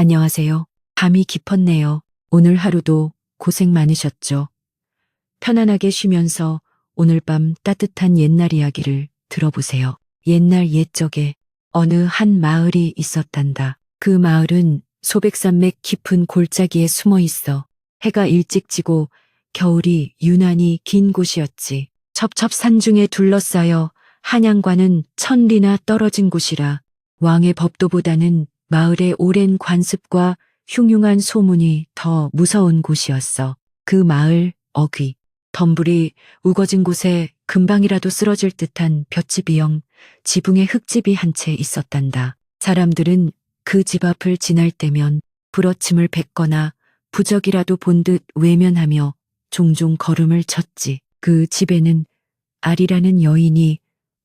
안녕하세요. 밤이 깊었네요. 오늘 하루도 고생 많으셨죠? 편안하게 쉬면서 오늘 밤 따뜻한 옛날 이야기를 들어보세요. 옛날 옛적에 어느 한 마을이 있었단다. 그 마을은 소백산맥 깊은 골짜기에 숨어 있어 해가 일찍 지고 겨울이 유난히 긴 곳이었지. 첩첩산 중에 둘러싸여 한양과는 천리나 떨어진 곳이라 왕의 법도보다는 마을의 오랜 관습과 흉흉한 소문이 더 무서운 곳이었어. 그 마을 어귀, 덤불이 우거진 곳에 금방이라도 쓰러질 듯한 볏집이형 지붕의 흙집이 한 채 있었단다. 사람들은 그 집 앞을 지날 때면 부러침을 뱉거나 부적이라도 본 듯 외면하며 종종 걸음을 쳤지. 그 집에는 아리라는 여인이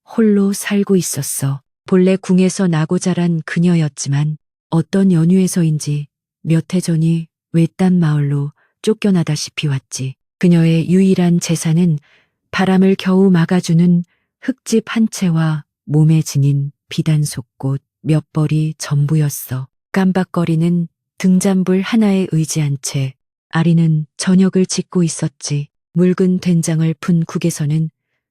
홀로 살고 있었어. 본래 궁에서 나고 자란 그녀였지만 어떤 연유에서인지 몇 해 전이 외딴 마을로 쫓겨나다시피 왔지. 그녀의 유일한 재산은 바람을 겨우 막아주는 흙집 한 채와 몸에 지닌 비단속꽃 몇 벌이 전부였어. 깜박거리는 등잔불 하나에 의지한 채 아리는 저녁을 짓고 있었지. 묽은 된장을 푼 국에서는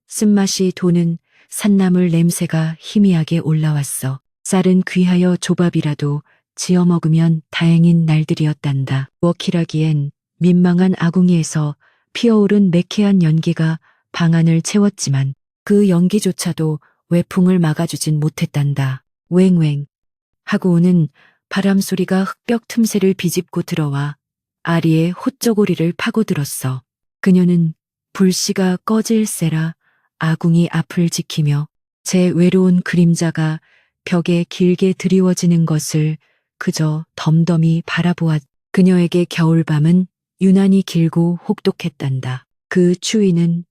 쓴맛이 도는 산나물 냄새가 희미하게 올라왔어. 쌀은 귀하여 조밥이라도 지어 먹으면 다행인 날들이었단다. 워키라기엔 민망한 아궁이에서 피어오른 매캐한 연기가 방안을 채웠지만 그 연기조차도 외풍을 막아주진 못했단다. 웽웽 하고 오는 바람 소리가 흙벽 틈새를 비집고 들어와 아리의 호쩌고리를 파고들었어. 그녀는 불씨가 꺼질세라 아궁이 앞을 지키며 제 외로운 그림자가 벽에 길게 드리워지는 것을 그저 덤덤히 바라보았. 그녀에게 겨울밤은 유난히 길고 혹독했단다. 그 추위는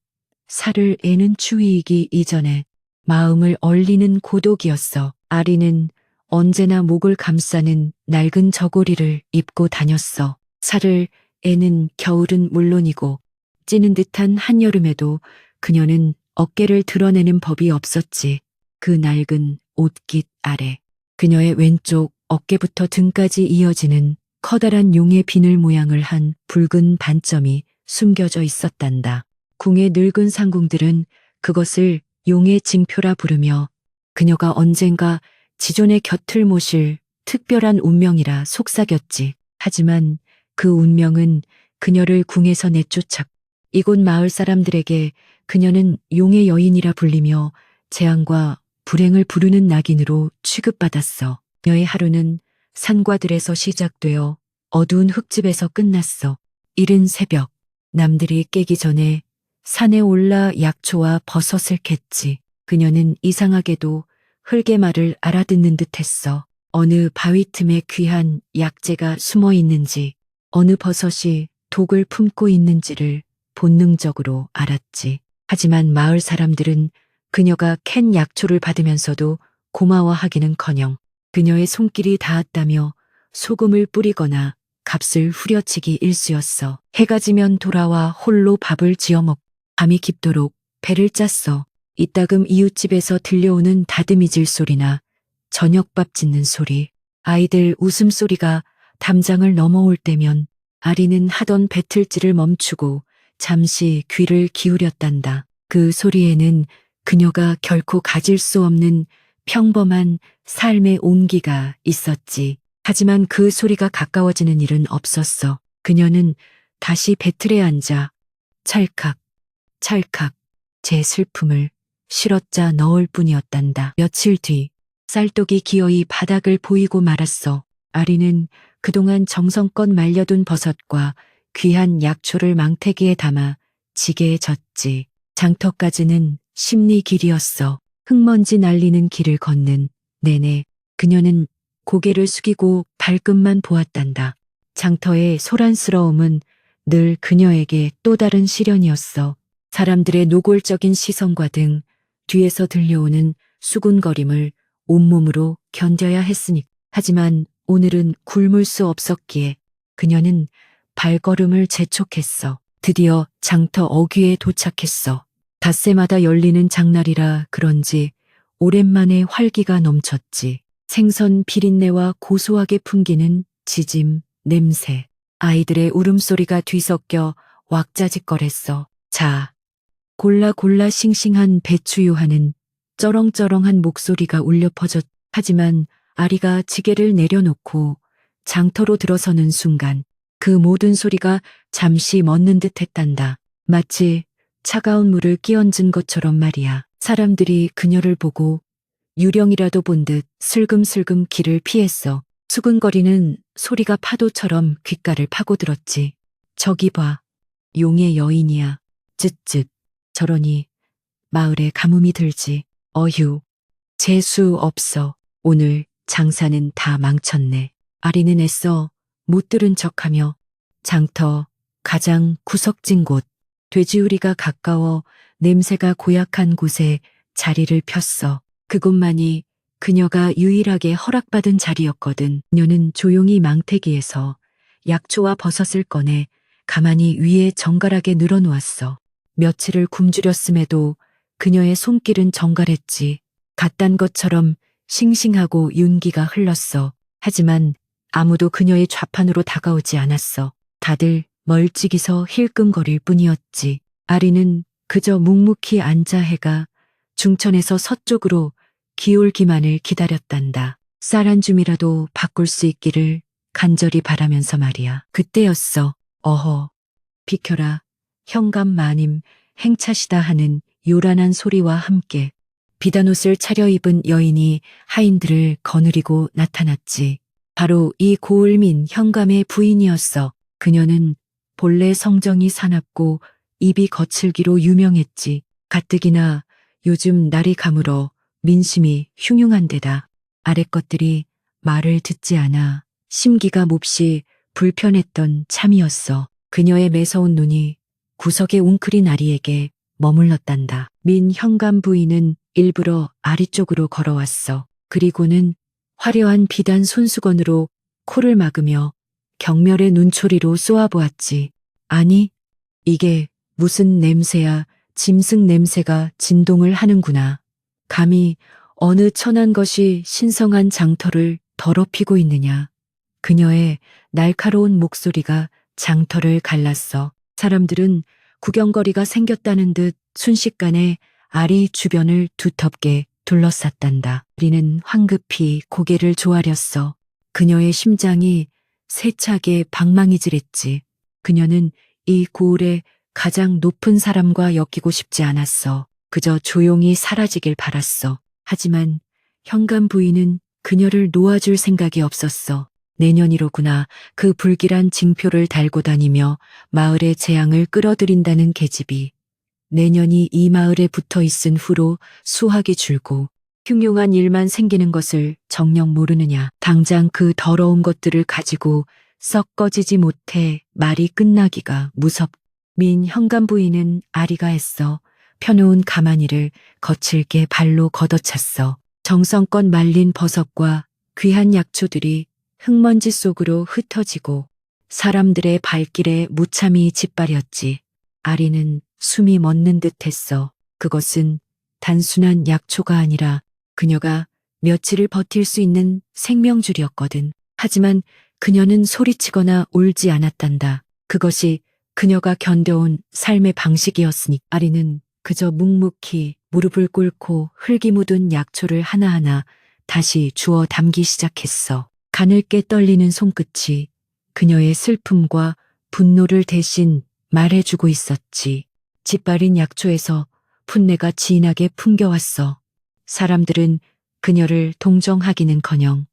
살을 애는 추위이기 이전에 마음을 얼리는 고독이었어. 아리는 언제나 목을 감싸는 낡은 저고리를 입고 다녔어. 살을 애는 겨울은 물론이고 찌는 듯한 한여름에도 그녀는 어깨를 드러내는 법이 없었지. 그 낡은 옷깃 아래 그녀의 왼쪽 어깨부터 등까지 이어지는 커다란 용의 비늘 모양을 한 붉은 반점이 숨겨져 있었단다. 궁의 늙은 상궁들은 그것을 용의 징표라 부르며 그녀가 언젠가 지존의 곁을 모실 특별한 운명이라 속삭였지. 하지만 그 운명은 그녀를 궁에서 내쫓았고 이곳 마을 사람들에게 그녀는 용의 여인이라 불리며 재앙과 불행을 부르는 낙인으로 취급받았어. 그녀의 하루는 산과들에서 시작되어 어두운 흙집에서 끝났어. 이른 새벽, 남들이 깨기 전에 산에 올라 약초와 버섯을 캤지. 그녀는 이상하게도 흙의 말을 알아듣는 듯했어. 어느 바위 틈에 귀한 약재가 숨어 있는지, 어느 버섯이 독을 품고 있는지를 본능적으로 알았지. 하지만 마을 사람들은 그녀가 캔 약초를 받으면서도 고마워하기는커녕 그녀의 손길이 닿았다며 소금을 뿌리거나 값을 후려치기 일쑤였어. 해가 지면 돌아와 홀로 밥을 지어먹고 밤이 깊도록 배를 짰어. 이따금 이웃집에서 들려오는 다듬이질 소리나 저녁밥 짓는 소리, 아이들 웃음소리가 담장을 넘어올 때면 아리는 하던 배틀질을 멈추고 잠시 귀를 기울였단다. 그 소리에는 그녀가 결코 가질 수 없는 평범한 삶의 온기가 있었지. 하지만 그 소리가 가까워지는 일은 없었어. 그녀는 다시 배틀에 앉아 찰칵, 찰칵 제 슬픔을 실어짜 넣을 뿐이었단다. 며칠 뒤 쌀독이 기어이 바닥을 보이고 말았어. 아리는 그동안 정성껏 말려둔 버섯과 귀한 약초를 망태기에 담아 지게에 젓지. 장터까지는 10리 길이었어. 흙먼지 날리는 길을 걷는 내내 그녀는 고개를 숙이고 발끝만 보았단다. 장터의 소란스러움은 늘 그녀에게 또 다른 시련이었어. 사람들의 노골적인 시선과 등 뒤에서 들려오는 수군거림을 온몸으로 견뎌야 했으니. 하지만 오늘은 굶을 수 없었기에 그녀는 발걸음을 재촉했어. 드디어 장터 어귀에 도착했어. 닷새마다 열리는 장날이라 그런지 오랜만에 활기가 넘쳤지. 생선 비린내와 고소하게 풍기는 지짐, 냄새, 아이들의 울음소리가 뒤섞여 왁자지껄했어. 자, 골라 골라 싱싱한 배추 요하는 쩌렁쩌렁한 목소리가 울려 퍼졌. 하지만 아리가 지게를 내려놓고 장터로 들어서는 순간 그 모든 소리가 잠시 멎는 듯 했단다. 마치 차가운 물을 끼얹은 것처럼 말이야. 사람들이 그녀를 보고 유령이라도 본 듯 슬금슬금 길을 피했어. 수근거리는 소리가 파도처럼 귓가를 파고들었지. 저기 봐. 용의 여인이야. 쯧쯧. 저러니 마을에 가뭄이 들지. 어휴. 재수 없어. 오늘 장사는 다 망쳤네. 아리는 애써 못 들은 척하며 장터 가장 구석진 곳 돼지우리가 가까워 냄새가 고약한 곳에 자리를 폈어. 그곳만이 그녀가 유일하게 허락받은 자리였거든. 그녀는 조용히 망태기에서 약초와 버섯을 꺼내 가만히 위에 정갈하게 늘어놓았어. 며칠을 굶주렸음에도 그녀의 손길은 정갈했지. 갓단 것처럼 싱싱하고 윤기가 흘렀어. 하지만 아무도 그녀의 좌판으로 다가오지 않았어. 다들 멀찍이서 힐끔거릴 뿐이었지. 아리는 그저 묵묵히 앉아 해가 중천에서 서쪽으로 기울기만을 기다렸단다. 쌀 한 줌이라도 바꿀 수 있기를 간절히 바라면서 말이야. 그때였어. 어허. 비켜라. 현감 마님 행차시다 하는 요란한 소리와 함께 비단옷을 차려입은 여인이 하인들을 거느리고 나타났지. 바로 이 고을민 현감의 부인이었어. 그녀는 본래 성정이 사납고 입이 거칠기로 유명했지. 가뜩이나 요즘 날이 가물어 민심이 흉흉한 데다 아래 것들이 말을 듣지 않아 심기가 몹시 불편했던 참이었어. 그녀의 매서운 눈이 구석에 웅크린 아리에게 머물렀단다. 민 현감 부인은 일부러 아리 쪽으로 걸어왔어. 그리고는 화려한 비단 손수건으로 코를 막으며 경멸의 눈초리로 쏘아보았지. 아니, 이게 무슨 냄새야. 짐승 냄새가 진동을 하는구나. 감히 어느 천한 것이 신성한 장터를 더럽히고 있느냐. 그녀의 날카로운 목소리가 장터를 갈랐어. 사람들은 구경거리가 생겼다는 듯 순식간에 아리 주변을 두텁게 둘러쌌단다. 아리는 황급히 고개를 조아렸어. 그녀의 심장이 세차게 방망이질했지. 그녀는 이 고을의 가장 높은 사람과 엮이고 싶지 않았어. 그저 조용히 사라지길 바랐어. 하지만 현감 부인은 그녀를 놓아줄 생각이 없었어. 내년이로구나. 그 불길한 징표를 달고 다니며 마을의 재앙을 끌어들인다는 계집이 내년이 이 마을에 붙어 있은 후로 수확이 줄고 흉흉한 일만 생기는 것을 정녕 모르느냐. 당장 그 더러운 것들을 가지고 썩 꺼지지 못해 말이 끝나기가 무섭. 민 현감 부인은 아리가 애써 펴놓은 가마니를 거칠게 발로 걷어찼어. 정성껏 말린 버섯과 귀한 약초들이 흙먼지 속으로 흩어지고 사람들의 발길에 무참히 짓밟였지. 아리는 숨이 멎는 듯했어. 그것은 단순한 약초가 아니라 그녀가 며칠을 버틸 수 있는 생명줄이었거든. 하지만 그녀는 소리치거나 울지 않았단다. 그것이 그녀가 견뎌온 삶의 방식이었으니. 아리는 그저 묵묵히 무릎을 꿇고 흙이 묻은 약초를 하나하나 다시 주워 담기 시작했어. 가늘게 떨리는 손끝이 그녀의 슬픔과 분노를 대신 말해주고 있었지. 짓바린 약초에서 풋내가 진하게 풍겨왔어. 사람들은 그녀를 동정하기는커녕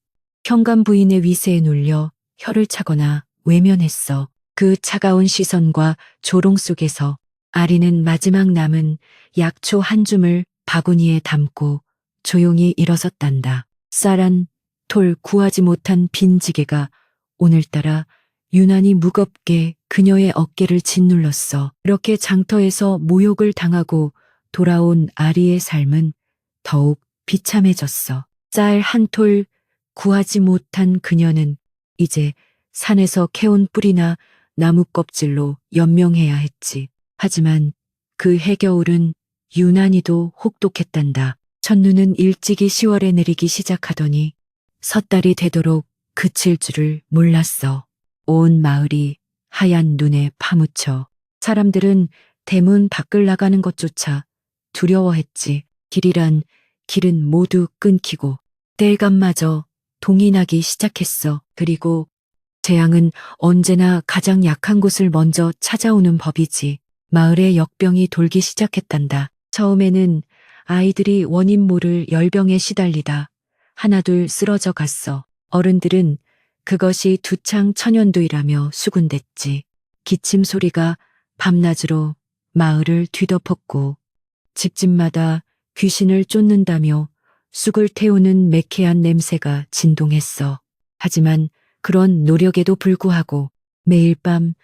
현감 부인의 위세에 눌려 혀를 차거나 외면했어. 그 차가운 시선과 조롱 속에서 아리는 마지막 남은 약초 한 줌을 바구니에 담고 조용히 일어섰단다. 쌀한 톨 구하지 못한 빈 지게가 오늘따라 유난히 무겁게 그녀의 어깨를 짓눌렀어. 이렇게 장터에서 모욕을 당하고 돌아온 아리의 삶은 더욱 비참해졌어. 쌀 한 톨 구하지 못한 그녀는 이제 산에서 캐온 뿌리나 나무 껍질로 연명해야 했지. 하지만 그 해겨울은 유난히도 혹독했단다. 첫눈은 일찍이 10월에 내리기 시작하더니 섣달이 되도록 그칠 줄을 몰랐어. 온 마을이 하얀 눈에 파묻혀 사람들은 대문 밖을 나가는 것조차 두려워했지. 길은 모두 끊기고 땔감마저 동이 나기 시작했어. 그리고 재앙은 언제나 가장 약한 곳을 먼저 찾아오는 법이지. 마을에 역병이 돌기 시작했단다. 처음에는 아이들이 원인 모를 열병에 시달리다 하나둘 쓰러져 갔어. 어른들은 그것이 두창 천연두이라며 수군댔지. 기침 소리가 밤낮으로 마을을 뒤덮었고 집집마다 귀신을 쫓는다며 쑥을 태우는 매캐한 냄새가 진동했어. 하지만 그런 노력에도 불구하고 매일 밤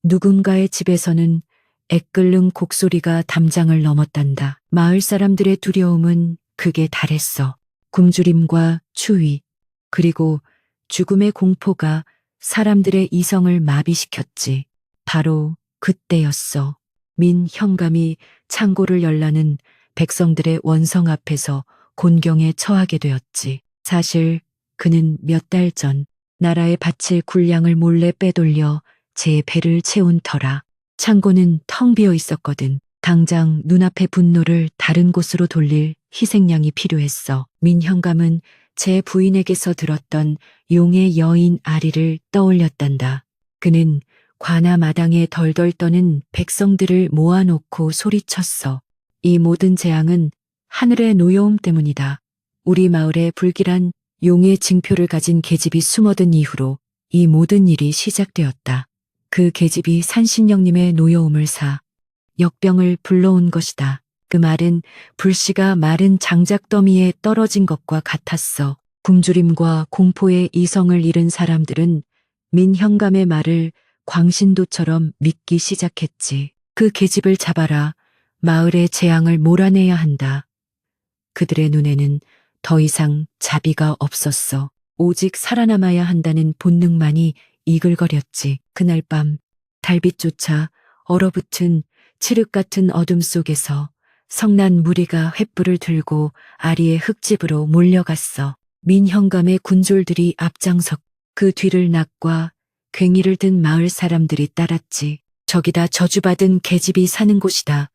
누군가의 집에서는 애끓는 곡소리가 담장을 넘었단다. 마을 사람들의 두려움은 극에 달했어. 굶주림과 추위, 그리고 죽음의 공포가 사람들의 이성을 마비시켰지. 바로 그때였어. 민 현감이 창고를 열라는 백성들의 원성 앞에서 곤경에 처하게 되었지. 사실 그는 몇 달 전 나라에 바칠 군량을 몰래 빼돌려 제 배를 채운 터라. 창고는 텅 비어 있었거든. 당장 눈앞의 분노를 다른 곳으로 돌릴 희생양이 필요했어. 민현감은 제 부인에게서 들었던 용의 여인 아리를 떠올렸단다. 그는 관아 마당에 덜덜 떠는 백성들을 모아놓고 소리쳤어. 이 모든 재앙은 하늘의 노여움 때문이다. 우리 마을에 불길한 용의 징표를 가진 계집이 숨어든 이후로 이 모든 일이 시작되었다. 그 계집이 산신령님의 노여움을 사 역병을 불러온 것이다. 그 말은 불씨가 마른 장작더미에 떨어진 것과 같았어. 굶주림과 공포에 이성을 잃은 사람들은 민현감의 말을 광신도처럼 믿기 시작했지. 그 계집을 잡아라. 마을의 재앙을 몰아내야 한다. 그들의 눈에는 더 이상 자비가 없었어. 오직 살아남아야 한다는 본능만이 이글거렸지. 그날 밤 달빛조차 얼어붙은 칠흑 같은 어둠 속에서 성난 무리가 횃불을 들고 아리의 흙집으로 몰려갔어. 민현감의 군졸들이 앞장섰고 그 뒤를 낙과 괭이를 든 마을 사람들이 따랐지. 저기다 저주받은 계집이 사는 곳이다.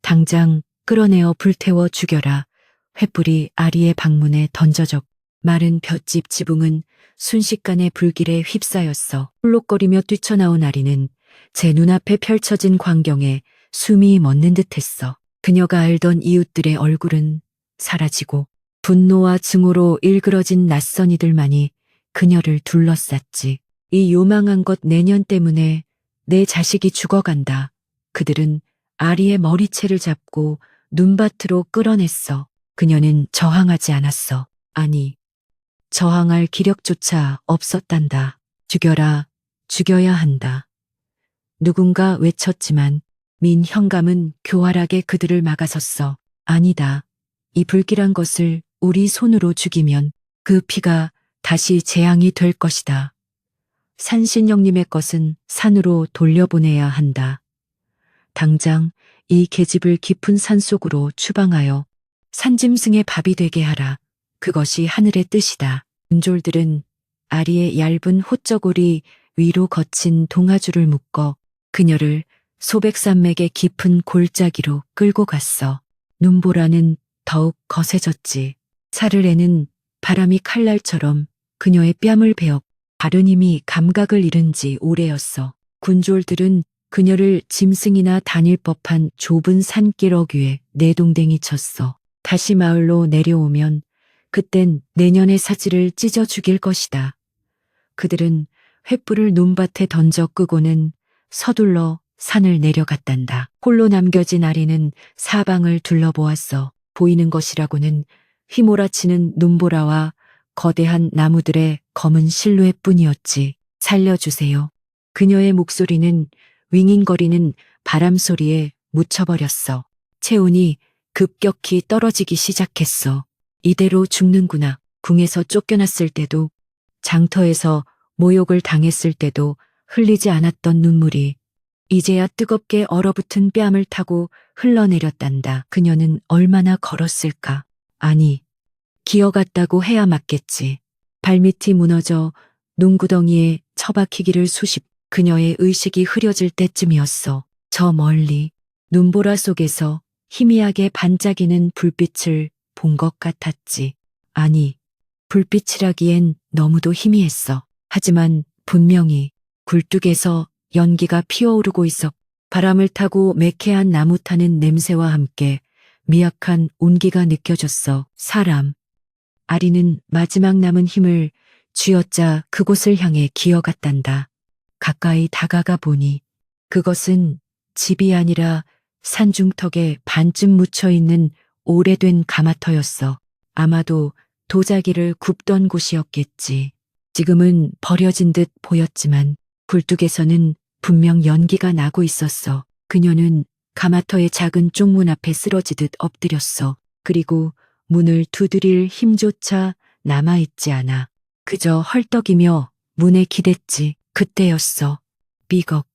당장 끌어내어 불태워 죽여라. 횃불이 아리의 방문에 던져졌고 마른 볏짚 지붕은 순식간에 불길에 휩싸였어. 홀록거리며 뛰쳐나온 아리는 제 눈앞에 펼쳐진 광경에 숨이 멎는 듯했어. 그녀가 알던 이웃들의 얼굴은 사라지고 분노와 증오로 일그러진 낯선 이들만이 그녀를 둘러쌌지. 이 요망한 것 내년 때문에 내 자식이 죽어간다. 그들은 아리의 머리채를 잡고 눈밭으로 끌어냈어. 그녀는 저항하지 않았어. 아니, 저항할 기력조차 없었단다. 죽여라, 죽여야 한다. 누군가 외쳤지만 민현감은 교활하게 그들을 막아섰어. 아니다. 이 불길한 것을 우리 손으로 죽이면 그 피가 다시 재앙이 될 것이다. 산신령님의 것은 산으로 돌려보내야 한다. 당장 이 계집을 깊은 산속으로 추방하여 산짐승의 밥이 되게 하라. 그것이 하늘의 뜻이다. 군졸들은 아리의 얇은 호쩌고리 위로 거친 동아줄을 묶어 그녀를 소백산맥의 깊은 골짜기로 끌고 갔어. 눈보라는 더욱 거세졌지. 사르레는 바람이 칼날처럼 그녀의 뺨을 베어 다른 힘이 감각을 잃은 지 오래였어. 군졸들은 그녀를 짐승이나 다닐 법한 좁은 산길 어귀에 내동댕이 쳤어. 다시 마을로 내려오면 그땐 내년의 사지를 찢어 죽일 것이다. 그들은 횃불을 눈밭에 던져 끄고는 서둘러 산을 내려갔단다. 홀로 남겨진 아리는 사방을 둘러보았어. 보이는 것이라고는 휘몰아치는 눈보라와 거대한 나무들의 검은 실루엣뿐이었지. 살려주세요. 그녀의 목소리는 윙윙거리는 바람 소리에 묻혀버렸어. 체온이 급격히 떨어지기 시작했어. 이대로 죽는구나. 궁에서 쫓겨났을 때도, 장터에서 모욕을 당했을 때도 흘리지 않았던 눈물이 이제야 뜨겁게 얼어붙은 뺨을 타고 흘러내렸단다. 그녀는 얼마나 걸었을까? 아니, 기어갔다고 해야 맞겠지. 발밑이 무너져 눈구덩이에 처박히기를 수십. 그녀의 의식이 흐려질 때쯤이었어. 저 멀리 눈보라 속에서 희미하게 반짝이는 불빛을 본 것 같았지. 아니, 불빛이라기엔 너무도 희미했어. 하지만 분명히 굴뚝에서 연기가 피어오르고 있어. 바람을 타고 매캐한 나무 타는 냄새와 함께 미약한 온기가 느껴졌어. 사람. 아리는 마지막 남은 힘을 쥐어짜 그곳을 향해 기어갔단다. 가까이 다가가 보니 그것은 집이 아니라 산중턱에 반쯤 묻혀있는 오래된 가마터였어. 아마도 도자기를 굽던 곳이었겠지. 지금은 버려진 듯 보였지만 굴뚝에서는 분명 연기가 나고 있었어. 그녀는 가마터의 작은 쪽문 앞에 쓰러지듯 엎드렸어. 그리고 문을 두드릴 힘조차 남아있지 않아. 그저 헐떡이며 문에 기댔지. 그때였어. 삐걱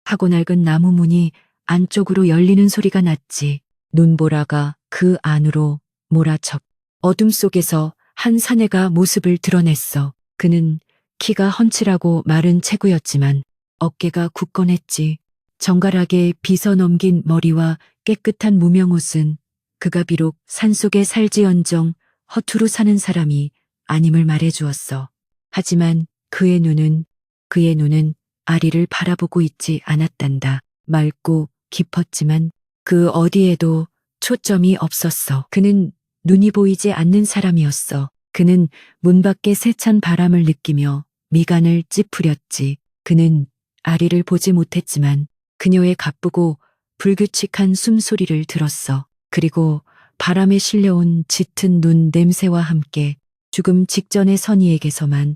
하고 낡은 나무 문이 안쪽으로 열리는 소리가 났지. 눈보라가 그 안으로 몰아쳐. 어둠 속에서 한 사내가 모습을 드러냈어. 그는 키가 훤칠하고 마른 체구였지만 어깨가 굳건했지. 정갈하게 빗어 넘긴 머리와 깨끗한 무명옷은 그가 비록 산속에 살지언정 허투루 사는 사람이 아님을 말해주었어. 하지만 그의 눈은 아리를 바라보고 있지 않았단다. 맑고 깊었지만 그 어디에도 초점이 없었어. 그는 눈이 보이지 않는 사람이었어. 그는 문 밖의 세찬 바람을 느끼며 미간을 찌푸렸지. 그는 아리를 보지 못했지만 그녀의 가쁘고 불규칙한 숨소리를 들었어. 그리고 바람에 실려온 짙은 눈 냄새와 함께 죽음 직전의 선희에게서만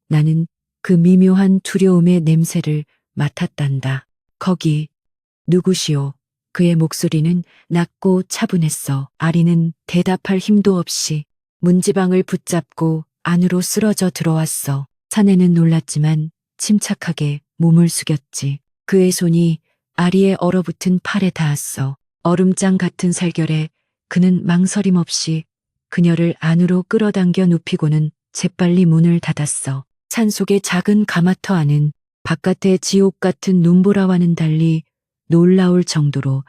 나는 그 미묘한 두려움의 냄새를 맡았단다. 거기 누구시오? 그의 목소리는 낮고 차분했어. 아리는 대답할 힘도 없이 문지방을 붙잡고 안으로 쓰러져 들어왔어. 사내는 놀랐지만 침착하게 몸을 숙였지. 그의 손이 아리의 얼어붙은 팔에 닿았어. 얼음장 같은 살결에 그는 망설임 없이 그녀를 안으로 끌어당겨 눕히고는 재빨리 문을 닫았어. 산속의 작은 가마터 안은 바깥의 지옥 같은 눈보라와는 달리 놀라울 정도로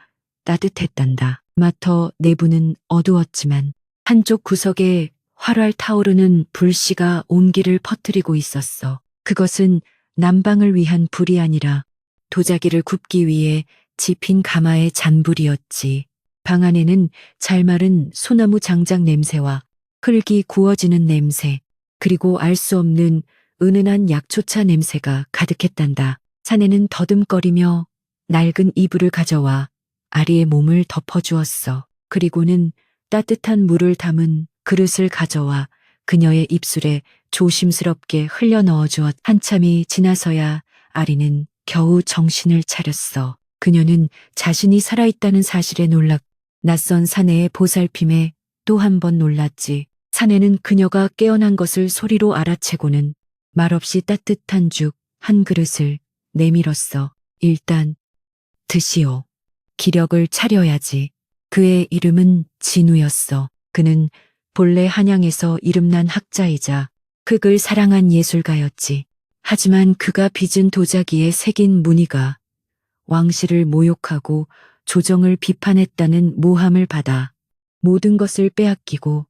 따뜻했단다. 가마터 내부는 어두웠지만 한쪽 구석에 활활 타오르는 불씨가 온기를 퍼뜨리고 있었어. 그것은 난방을 위한 불이 아니라 도자기를 굽기 위해 지핀 가마의 잔불이었지. 방 안에는 잘 마른 소나무 장작 냄새와 흙이 구워지는 냄새, 그리고 알 수 없는 은은한 약초차 냄새가 가득했단다. 사내는 더듬거리며 낡은 이불을 가져와 아리의 몸을 덮어주었어. 그리고는 따뜻한 물을 담은 그릇을 가져와 그녀의 입술에 조심스럽게 흘려 넣어주었. 한참이 지나서야 아리는 겨우 정신을 차렸어. 그녀는 자신이 살아있다는 사실에 놀랐. 낯선 사내의 보살핌에 또 한 번 놀랐지. 사내는 그녀가 깨어난 것을 소리로 알아채고는 말없이 따뜻한 죽 한 그릇을 내밀었어. 일단 드시오. 기력을 차려야지. 그의 이름은 진우였어. 그는 본래 한양에서 이름난 학자이자 흙을 사랑한 예술가였지. 하지만 그가 빚은 도자기에 새긴 무늬가 왕실을 모욕하고 조정을 비판했다는 모함을 받아 모든 것을 빼앗기고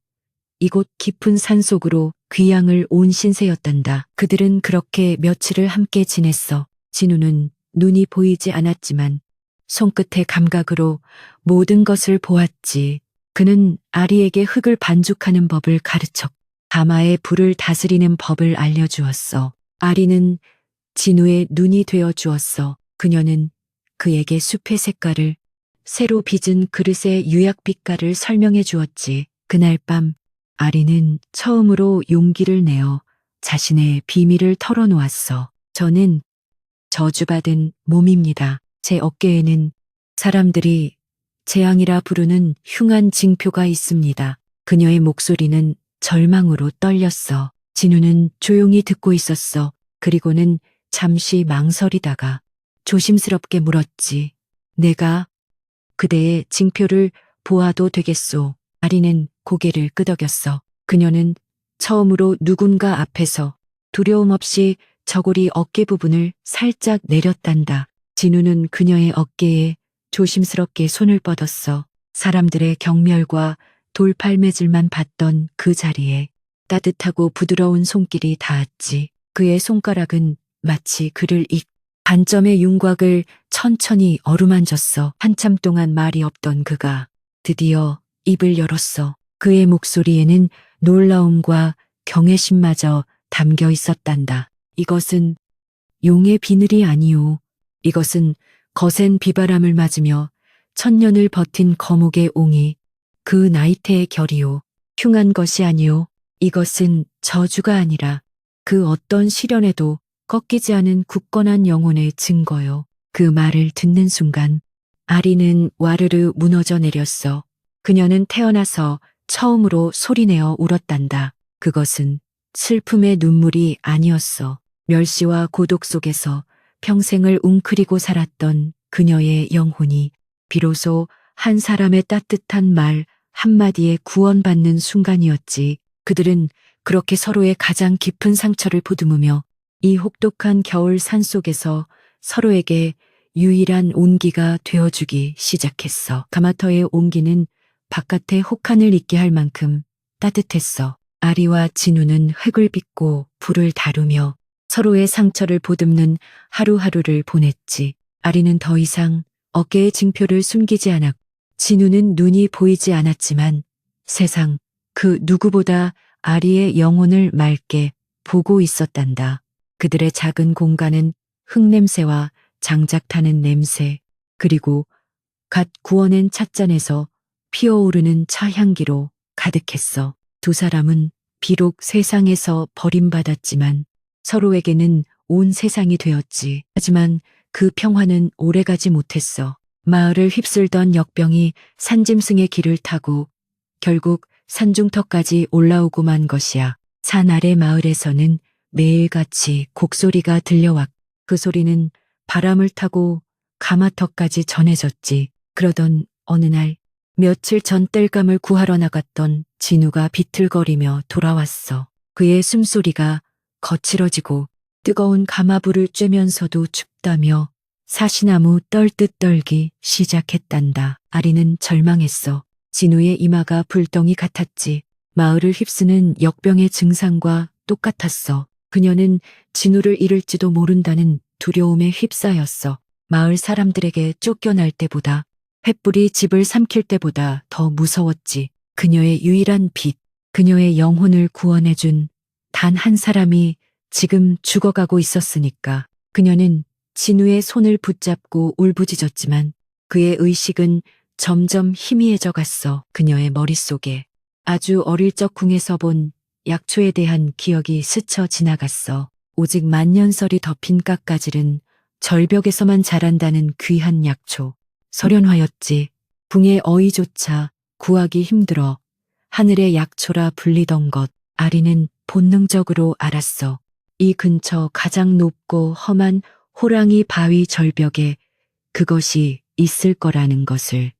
이곳 깊은 산속으로 귀양을 온 신세였단다. 그들은 그렇게 며칠을 함께 지냈어. 진우는 눈이 보이지 않았지만 손끝의 감각으로 모든 것을 보았지. 그는 아리에게 흙을 반죽하는 법을 가르쳤고 가마의 불을 다스리는 법을 알려주었어. 아리는 진우의 눈이 되어 주었어. 그녀는 그에게 숲의 색깔을, 새로 빚은 그릇의 유약 빛깔을 설명해 주었지. 그날 밤 아리는 처음으로 용기를 내어 자신의 비밀을 털어놓았어. 저는 저주받은 몸입니다. 제 어깨에는 사람들이 재앙이라 부르는 흉한 징표가 있습니다. 그녀의 목소리는 절망으로 떨렸어. 진우는 조용히 듣고 있었어. 그리고는 잠시 망설이다가 조심스럽게 물었지. 내가 그대의 징표를 보아도 되겠소? 아리는 고개를 끄덕였어. 그녀는 처음으로 누군가 앞에서 두려움 없이 저고리 어깨 부분을 살짝 내렸단다. 진우는 그녀의 어깨에 조심스럽게 손을 뻗었어. 사람들의 경멸과 돌팔매질만 봤던 그 자리에 따뜻하고 부드러운 손길이 닿았지. 그의 손가락은 마치 그를 반점의 윤곽을 천천히 어루만졌어. 한참 동안 말이 없던 그가 드디어 입을 열었어. 그의 목소리에는 놀라움과 경외심마저 담겨 있었단다. 이것은 용의 비늘이 아니오. 이것은 거센 비바람을 맞으며 천년을 버틴 거목의 옹이 그 나이테의 결이오. 흉한 것이 아니오. 이것은 저주가 아니라 그 어떤 시련에도 꺾이지 않은 굳건한 영혼의 증거요. 그 말을 듣는 순간 아리는 와르르 무너져 내렸어. 그녀는 태어나서 처음으로 소리내어 울었단다. 그것은 슬픔의 눈물이 아니었어. 멸시와 고독 속에서 평생을 웅크리고 살았던 그녀의 영혼이 비로소 한 사람의 따뜻한 말 한마디에 구원받는 순간이었지. 그들은 그렇게 서로의 가장 깊은 상처를 보듬으며 이 혹독한 겨울 산속에서 서로에게 유일한 온기가 되어주기 시작했어. 가마터의 온기는 바깥의 혹한을 잊게 할 만큼 따뜻했어. 아리와 진우는 흙을 빚고 불을 다루며 서로의 상처를 보듬는 하루하루를 보냈지. 아리는 더 이상 어깨의 징표를 숨기지 않았고 진우는 눈이 보이지 않았지만 세상 그 누구보다 아리의 영혼을 맑게 보고 있었단다. 그들의 작은 공간은 흙냄새와 장작 타는 냄새, 그리고 갓 구워낸 찻잔에서 피어오르는 차 향기로 가득했어. 두 사람은 비록 세상에서 버림받았지만 서로에게는 온 세상이 되었지. 하지만 그 평화는 오래가지 못했어. 마을을 휩쓸던 역병이 산짐승의 길을 타고 결국 산중턱까지 올라오고 만 것이야. 산 아래 마을에서는 매일같이 곡소리가 들려왔고 그 소리는 바람을 타고 가마턱까지 전해졌지. 그러던 어느 날 며칠 전 땔감을 구하러 나갔던 진우가 비틀거리며 돌아왔어. 그의 숨소리가 거칠어지고 뜨거운 가마불을 쬐면서도 춥다며 사시나무 떨듯 떨기 시작했단다. 아리는 절망했어. 진우의 이마가 불덩이 같았지. 마을을 휩쓰는 역병의 증상과 똑같았어. 그녀는 진우를 잃을지도 모른다는 두려움에 휩싸였어. 마을 사람들에게 쫓겨날 때보다 횃불이 집을 삼킬 때보다 더 무서웠지. 그녀의 유일한 빛, 그녀의 영혼을 구원해준 단 한 사람이 지금 죽어가고 있었으니까. 그녀는 진우의 손을 붙잡고 울부짖었지만 그의 의식은 점점 희미해져 갔어. 그녀의 머릿속에 아주 어릴 적 궁에서 본 약초에 대한 기억이 스쳐 지나갔어. 오직 만년설이 덮인 깎아질은 절벽에서만 자란다는 귀한 약초. 설현화였지. 궁의 어이조차 구하기 힘들어 하늘의 약초라 불리던 것. 아리는 본능적으로 알았어. 이 근처 가장 높고 험한 호랑이 바위 절벽에 그것이 있을 거라는 것을.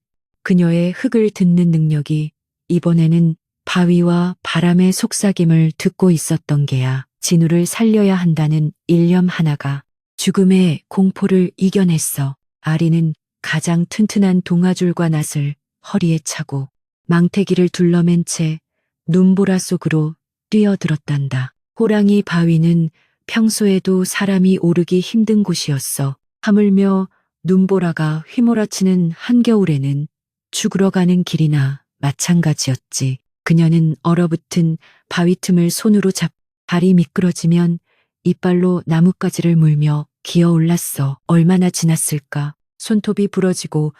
그녀의 흙을 듣는 능력이 이번에는 바위와 바람의 속삭임을 듣고 있었던 게야. 진우를 살려야 한다는 일념 하나가 죽음의 공포를 이겨냈어. 아리는 가장 튼튼한 동아줄과 낫을 허리에 차고 망태기를 둘러맨 채 눈보라 속으로 뛰어들었단다. 호랑이 바위는 평소에도 사람이 오르기 힘든 곳이었어. 하물며 눈보라가 휘몰아치는 한겨울에는 죽으러 가는 길이나 마찬가지였지. 그녀는 얼어붙은 바위 틈을 손으로 잡 발이 미끄러지면 이빨로 나뭇가지를 물며 기어올랐어. 얼마나 지났을까. 손톱이 부러지고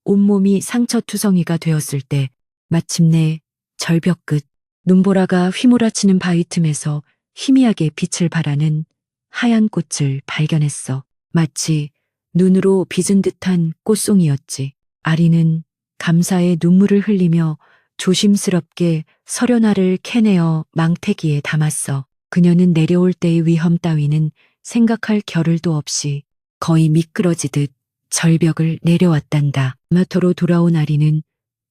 온몸이 상처투성이가 되었을 때 마침내 절벽 끝 눈보라가 휘몰아치는 바위 틈에서 희미하게 빛을 발하는 하얀 꽃을 발견했어. 마치 눈으로 빚은 듯한 꽃송이였지. 아리는 감사의 눈물을 흘리며 조심스럽게 서련화를 캐내어 망태기에 담았어. 그녀는 내려올 때의 위험 따위는 생각할 겨를도 없이 거의 미끄러지듯 절벽을 내려왔단다. 마터로 돌아온 아리는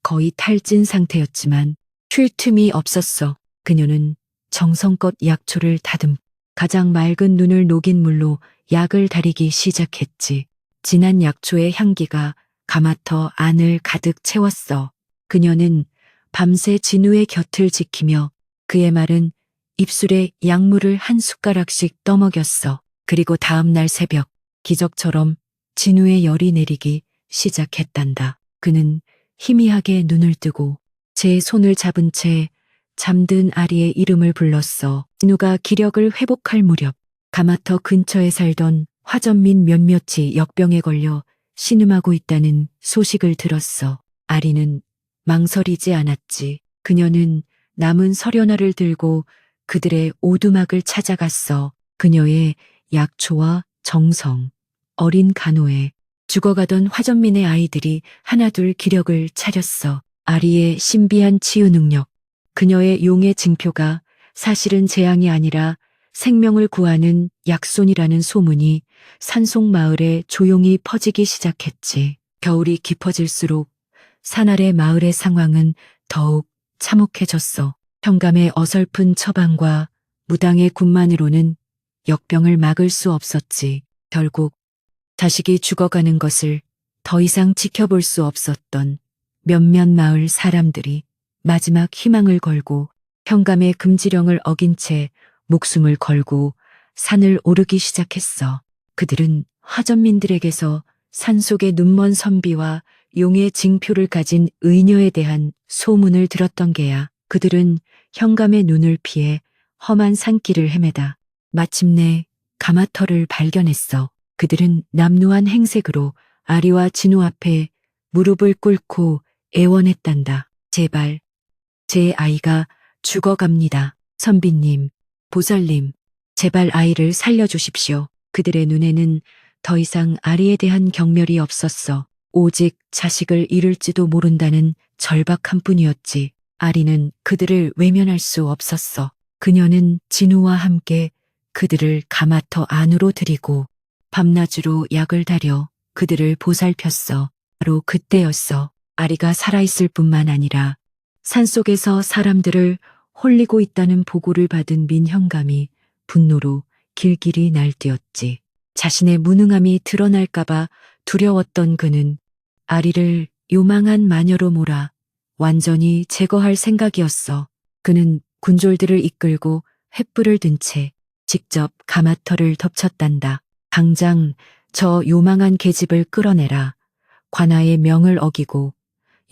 거의 탈진 상태였지만 쉴 틈이 없었어. 그녀는 정성껏 약초를 다듬고 가장 맑은 눈을 녹인 물로 약을 다리기 시작했지. 진한 약초의 향기가 가마터 안을 가득 채웠어. 그녀는 밤새 진우의 곁을 지키며 그의 마른 입술에 약물을 한 숟가락씩 떠먹였어. 그리고 다음 날 새벽, 기적처럼 진우의 열이 내리기 시작했단다. 그는 희미하게 눈을 뜨고 제 손을 잡은 채 잠든 아리의 이름을 불렀어. 진우가 기력을 회복할 무렵 가마터 근처에 살던 화전민 몇몇이 역병에 걸려 신음하고 있다는 소식을 들었어. 아리는 망설이지 않았지. 그녀는 남은 서련화를 들고 그들의 오두막을 찾아갔어. 그녀의 약초와 정성, 어린 간호에 죽어가던 화전민의 아이들이 하나둘 기력을 차렸어. 아리의 신비한 치유 능력, 그녀의 용의 징표가 사실은 재앙이 아니라 생명을 구하는 약손이라는 소문이 산속 마을에 조용히 퍼지기 시작했지. 겨울이 깊어질수록 산 아래 마을의 상황은 더욱 참혹해졌어. 현감의 어설픈 처방과 무당의 군만으로는 역병을 막을 수 없었지. 결국 자식이 죽어가는 것을 더 이상 지켜볼 수 없었던 몇몇 마을 사람들이 마지막 희망을 걸고 현감의 금지령을 어긴 채 목숨을 걸고 산을 오르기 시작했어. 그들은 화전민들에게서 산속의 눈먼 선비와 용의 징표를 가진 의녀에 대한 소문을 들었던 게야. 그들은 현감의 눈을 피해 험한 산길을 헤매다 마침내 가마터를 발견했어. 그들은 남루한 행색으로 아리와 진우 앞에 무릎을 꿇고 애원했단다. 제발, 제 아이가 죽어갑니다. 선비님, 보살님, 제발 아이를 살려주십시오. 그들의 눈에는 더 이상 아리에 대한 경멸이 없었어. 오직 자식을 잃을지도 모른다는 절박함 뿐이었지. 아리는 그들을 외면할 수 없었어. 그녀는 진우와 함께 그들을 가마터 안으로 들이고 밤낮으로 약을 다려 그들을 보살폈어. 바로 그때였어. 아리가 살아있을 뿐만 아니라 산속에서 사람들을 홀리고 있다는 보고를 받은 민현감이 분노로 길길이 날뛰었지. 자신의 무능함이 드러날까봐 두려웠던 그는 아리를 요망한 마녀로 몰아 완전히 제거할 생각이었어. 그는 군졸들을 이끌고 횃불을 든 채 직접 가마터를 덮쳤단다. 당장 저 요망한 계집을 끌어내라. 관아의 명을 어기고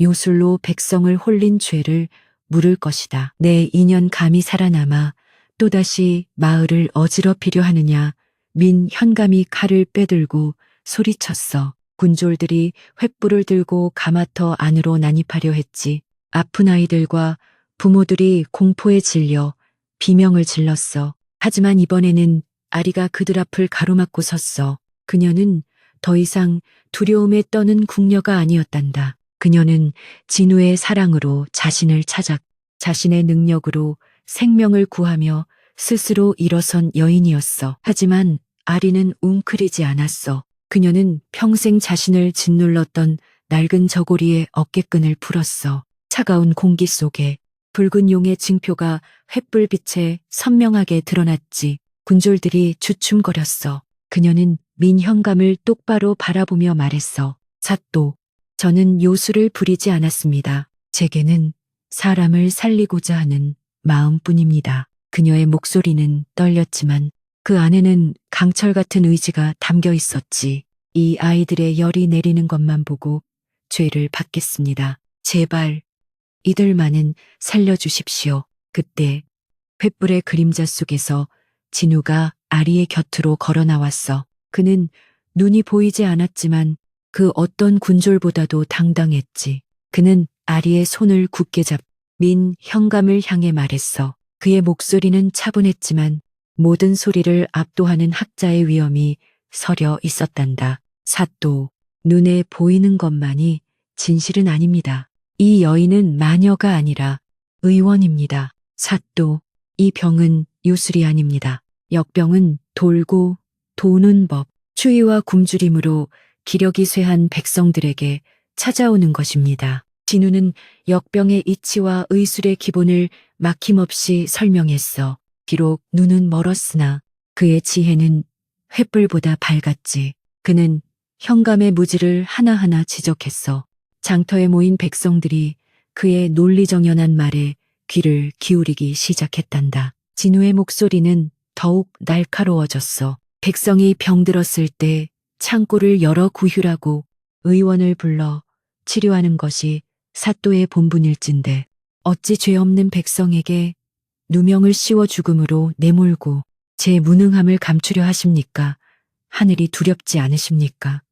요술로 백성을 홀린 죄를 물을 것이다. 내 인연 감히 살아남아 또다시 마을을 어지럽히려 하느냐. 민현감이 칼을 빼들고 소리쳤어. 군졸들이 횃불을 들고 가마터 안으로 난입하려 했지. 아픈 아이들과 부모들이 공포에 질려 비명을 질렀어. 하지만 이번에는 아리가 그들 앞을 가로막고 섰어. 그녀는 더 이상 두려움에 떠는 궁녀가 아니었단다. 그녀는 진우의 사랑으로 자신을 찾아 자신의 능력으로 생명을 구하며 스스로 일어선 여인이었어. 하지만 아리는 웅크리지 않았어. 그녀는 평생 자신을 짓눌렀던 낡은 저고리의 어깨끈을 풀었어. 차가운 공기 속에 붉은 용의 징표가 횃불빛에 선명하게 드러났지. 군졸들이 주춤거렸어. 그녀는 민현감을 똑바로 바라보며 말했어. 사또, 저는 요술을 부리지 않았습니다. 제게는 사람을 살리고자 하는 마음뿐입니다. 그녀의 목소리는 떨렸지만 그 안에는 강철 같은 의지가 담겨 있었지. 이 아이들의 열이 내리는 것만 보고 죄를 받겠습니다. 제발 이들만은 살려주십시오. 그때 횃불의 그림자 속에서 진우가 아리의 곁으로 걸어 나왔어. 그는 눈이 보이지 않았지만 그 어떤 군졸보다도 당당했지. 그는 아리의 손을 굳게 잡 민현감을 향해 말했어. 그의 목소리는 차분했지만 모든 소리를 압도하는 학자의 위엄이 서려 있었단다. 사또, 눈에 보이는 것만이 진실은 아닙니다. 이 여인은 마녀가 아니라 의원입니다. 사또, 이 병은 요술이 아닙니다. 역병은 돌고 도는 법, 추위와 굶주림으로 기력이 쇠한 백성들에게 찾아오는 것입니다. 진우는 역병의 이치와 의술의 기본을 막힘없이 설명했어. 비록 눈은 멀었으나 그의 지혜는 횃불보다 밝았지. 그는 현감의 무지를 하나하나 지적했어. 장터에 모인 백성들이 그의 논리정연한 말에 귀를 기울이기 시작했단다. 진우의 목소리는 더욱 날카로워졌어. 백성이 병들었을 때 창고를 열어 구휼하고 의원을 불러 치료하는 것이 사또의 본분일진데 어찌 죄 없는 백성에게 누명을 씌워 죽음으로 내몰고 제 무능함을 감추려 하십니까? 하늘이 두렵지 않으십니까?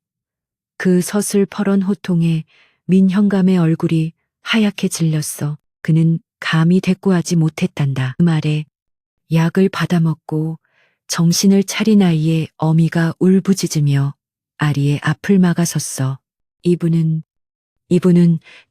그 서슬퍼런 호통에 민현감의 얼굴이 하얗게 질렸어. 그는 감히 대꾸하지 못했단다. 그 말에 약을 받아먹고 정신을 차린 아이의 어미가 울부짖으며 아리의 앞을 막아섰어. 이분은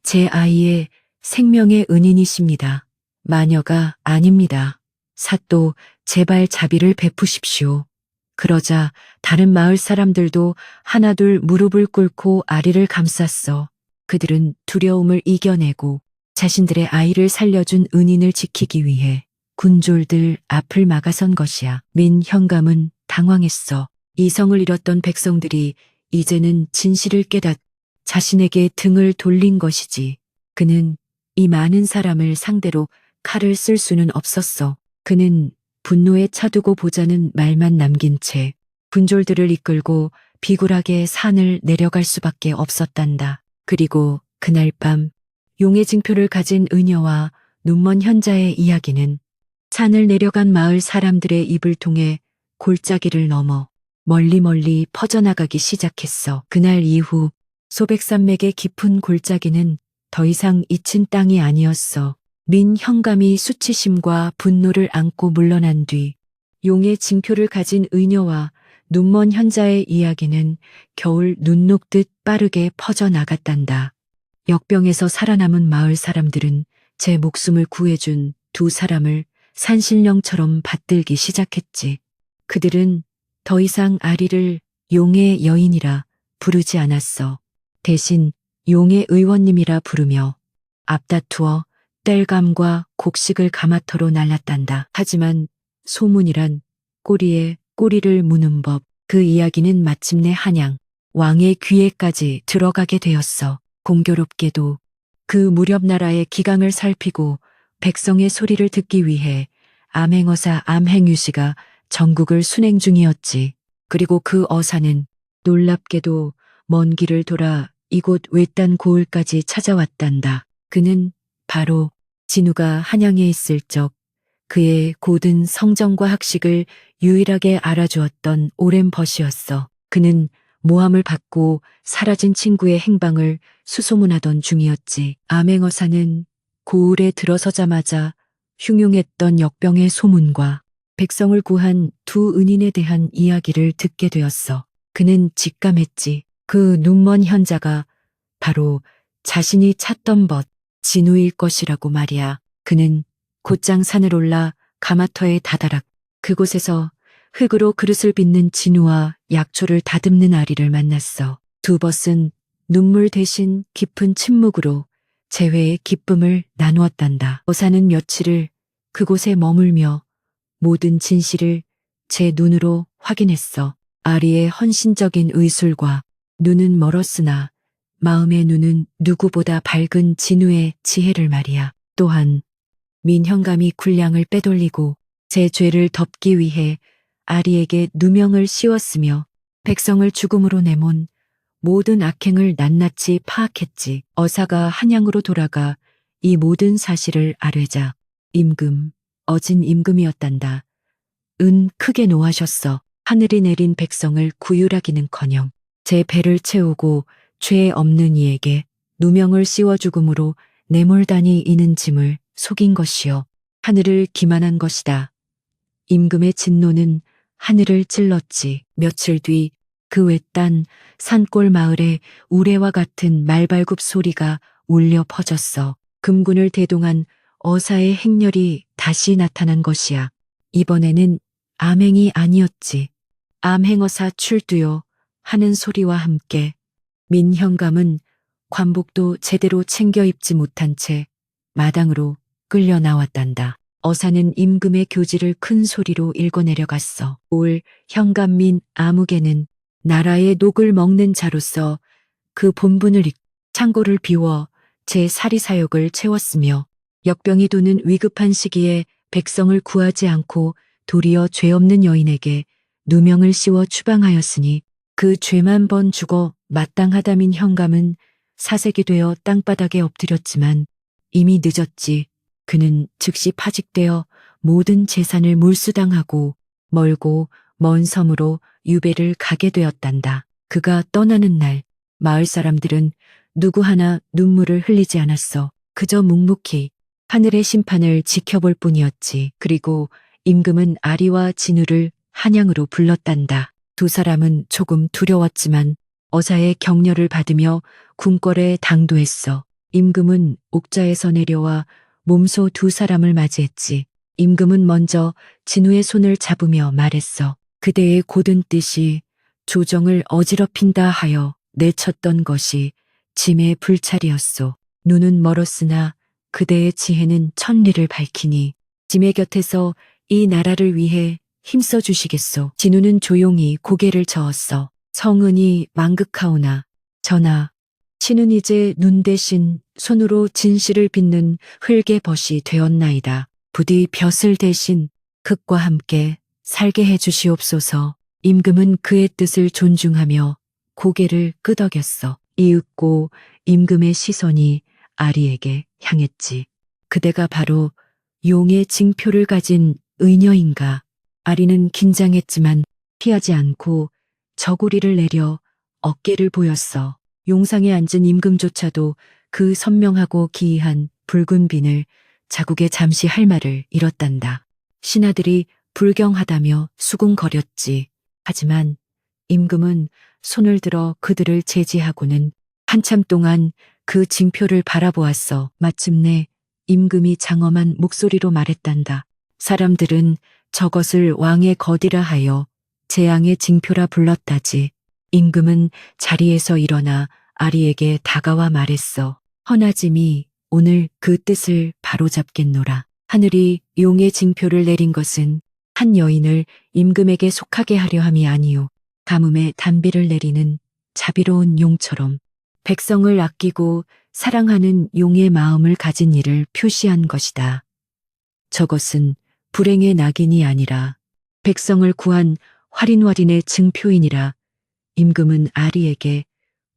제 아이의 생명의 은인이십니다. 마녀가 아닙니다. 사또, 제발 자비를 베푸십시오. 그러자 다른 마을 사람들도 하나둘 무릎을 꿇고 아리를 감쌌어. 그들은 두려움을 이겨내고 자신들의 아이를 살려준 은인을 지키기 위해 군졸들 앞을 막아선 것이야. 민현감은 당황했어. 이성을 잃었던 백성들이 이제는 진실을 깨닫 자신에게 등을 돌린 것이지. 그는 이 많은 사람을 상대로 칼을 쓸 수는 없었어. 그는 분노에 차두고 보자는 말만 남긴 채 군졸들을 이끌고 비굴하게 산을 내려갈 수밖에 없었단다. 그리고 그날 밤 용의 징표를 가진 의녀와 눈먼 현자의 이야기는 산을 내려간 마을 사람들의 입을 통해 골짜기를 넘어 멀리 퍼져나가기 시작했어. 그날 이후 소백산맥의 깊은 골짜기는 더 이상 잊힌 땅이 아니었어. 민현감이 수치심과 분노를 안고 물러난 뒤 용의 징표를 가진 의녀와 눈먼 현자의 이야기는 겨울 눈 녹듯 빠르게 퍼져나갔단다. 역병에서 살아남은 마을 사람들은 제 목숨을 구해준 두 사람을 산신령처럼 받들기 시작했지. 그들은 더 이상 아리를 용의 여인이라 부르지 않았어. 대신 용의 의원님이라 부르며 앞다투어 땔감과 곡식을 가마터로 날랐단다. 하지만 소문이란 꼬리에 꼬리를 무는 법, 그 이야기는 마침내 한양 왕의 귀에까지 들어가게 되었어. 공교롭게도 그 무렵 나라의 기강을 살피고 백성의 소리를 듣기 위해 암행어사 암행유씨가 전국을 순행 중이었지. 그리고 그 어사는 놀랍게도 먼 길을 돌아 이곳 외딴 고을까지 찾아왔단다. 그는 바로 진우가 한양에 있을 적 그의 고든 성정과 학식을 유일하게 알아주었던 오랜 벗이었어. 그는 모함을 받고 사라진 친구의 행방을 수소문하던 중이었지. 암행어사는 고을에 들어서자마자 흉흉했던 역병의 소문과 백성을 구한 두 은인에 대한 이야기를 듣게 되었어. 그는 직감했지. 그 눈먼 현자가 바로 자신이 찾던 벗, 진우일 것이라고 말이야. 그는 곧장 산을 올라 가마터에 다다락 그곳에서 흙으로 그릇을 빚는 진우와 약초를 다듬는 아리를 만났어. 두 벗은 눈물 대신 깊은 침묵으로 재회의 기쁨을 나누었단다. 어사는 며칠을 그곳에 머물며 모든 진실을 제 눈으로 확인했어. 아리의 헌신적인 의술과 눈은 멀었으나 마음의 눈은 누구보다 밝은 진우의 지혜를 말이야. 또한 민현감이 군량을 빼돌리고 제 죄를 덮기 위해 아리에게 누명을 씌웠으며 백성을 죽음으로 내몬 모든 악행을 낱낱이 파악했지. 어사가 한양으로 돌아가 이 모든 사실을 아뢰자 임금, 어진 임금이었단다. 은 크게 노하셨어. 하늘이 내린 백성을 구휼하기는커녕 제 배를 채우고 죄 없는 이에게 누명을 씌워 죽음으로 내몰다니 이는 짐을 속인 것이요. 하늘을 기만한 것이다. 임금의 진노는 하늘을 찔렀지. 며칠 뒤 그 외딴 산골 마을에 우레와 같은 말발굽 소리가 울려 퍼졌어. 금군을 대동한 어사의 행렬이 다시 나타난 것이야. 이번에는 암행이 아니었지. 암행어사 출두요 하는 소리와 함께 민현감은 관복도 제대로 챙겨 입지 못한 채 마당으로 끌려 나왔단다. 어사는 임금의 교지를 큰 소리로 읽어내려갔어. 올 현감민 아무개는 나라의 녹을 먹는 자로서 그 본분을 잊고 창고를 비워 제 사리사욕을 채웠으며 역병이 도는 위급한 시기에 백성을 구하지 않고 도리어 죄 없는 여인에게 누명을 씌워 추방하였으니 그 죄만 번 죽어 마땅하다민 현감은 사색이 되어 땅바닥에 엎드렸지만 이미 늦었지. 그는 즉시 파직되어 모든 재산을 몰수당하고 멀고 먼 섬으로 유배를 가게 되었단다. 그가 떠나는 날 마을 사람들은 누구 하나 눈물을 흘리지 않았어. 그저 묵묵히 하늘의 심판을 지켜볼 뿐이었지. 그리고 임금은 아리와 진우를 한양으로 불렀단다. 두 사람은 조금 두려웠지만 어사의 격려를 받으며 궁궐에 당도했어. 임금은 옥자에서 내려와 몸소 두 사람을 맞이했지. 임금은 먼저 진우의 손을 잡으며 말했어. 그대의 고든 뜻이 조정을 어지럽힌다 하여 내쳤던 것이 짐의 불찰이었소. 눈은 멀었으나 그대의 지혜는 천리를 밝히니 짐의 곁에서 이 나라를 위해 힘써 주시겠소. 진우는 조용히 고개를 저었어. 성은이 망극하오나 전하, 신은 이제 눈 대신 손으로 진실을 빚는 흙의 벗이 되었나이다. 부디 벼슬 대신 흙과 함께 살게 해 주시옵소서. 임금은 그의 뜻을 존중하며 고개를 끄덕였어. 이윽고 임금의 시선이 아리에게 향했지. 그대가 바로 용의 징표를 가진 의녀인가? 아리는 긴장했지만 피하지 않고 저고리를 내려 어깨를 보였어. 용상에 앉은 임금조차도 그 선명하고 기이한 붉은 빈을 자국에 잠시 할 말을 잃었단다. 신하들이 불경하다며 수군거렸지. 하지만 임금은 손을 들어 그들을 제지하고는 한참 동안 그 징표를 바라보았어. 마침내 임금이 장엄한 목소리로 말했단다. 사람들은 저것을 왕의 거디라 하여 재앙의 징표라 불렀다지. 임금은 자리에서 일어나 아리에게 다가와 말했어. 헌하짐이 오늘 그 뜻을 바로잡겠노라. 하늘이 용의 징표를 내린 것은 한 여인을 임금에게 속하게 하려 함이 아니요 가뭄에 단비를 내리는 자비로운 용처럼 백성을 아끼고 사랑하는 용의 마음을 가진 이를 표시한 것이다. 저것은 불행의 낙인이 아니라 백성을 구한 활인활인의 증표이니라. 임금은 아리에게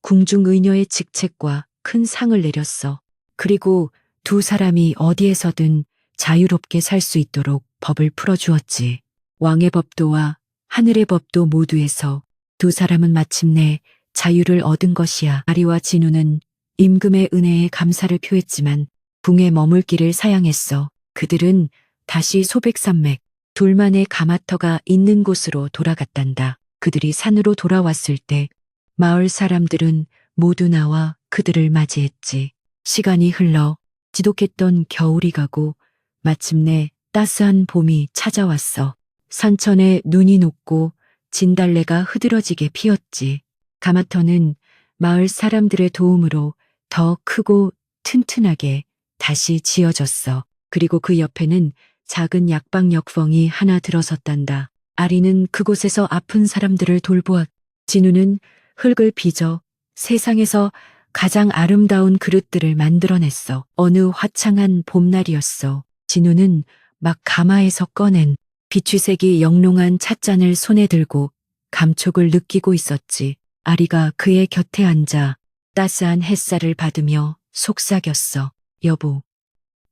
궁중의녀의 직책과 큰 상을 내렸어. 그리고 두 사람이 어디에서든 자유롭게 살 수 있도록 법을 풀어주었지. 왕의 법도와 하늘의 법도 모두에서 두 사람은 마침내 자유를 얻은 것이야. 아리와 진우는 임금의 은혜에 감사를 표했지만 붕에 머물 길을 사양했어. 그들은 다시 소백산맥 둘만의 가마터가 있는 곳으로 돌아갔단다. 그들이 산으로 돌아왔을 때 마을 사람들은 모두 나와 그들을 맞이했지. 시간이 흘러 지독했던 겨울이 가고 마침내 따스한 봄이 찾아왔어. 산천에 눈이 녹고 진달래가 흐드러지게 피었지. 가마터는 마을 사람들의 도움으로 더 크고 튼튼하게 다시 지어졌어. 그리고 그 옆에는 작은 약방 역펑이 하나 들어섰단다. 아리는 그곳에서 아픈 사람들을 돌보았. 진우는 흙을 빚어 세상에서 가장 아름다운 그릇들을 만들어냈어. 어느 화창한 봄날이었어. 진우는 막 가마에서 꺼낸 비취색이 영롱한 찻잔을 손에 들고 감촉을 느끼고 있었지. 아리가 그의 곁에 앉아 따스한 햇살을 받으며 속삭였어. 여보,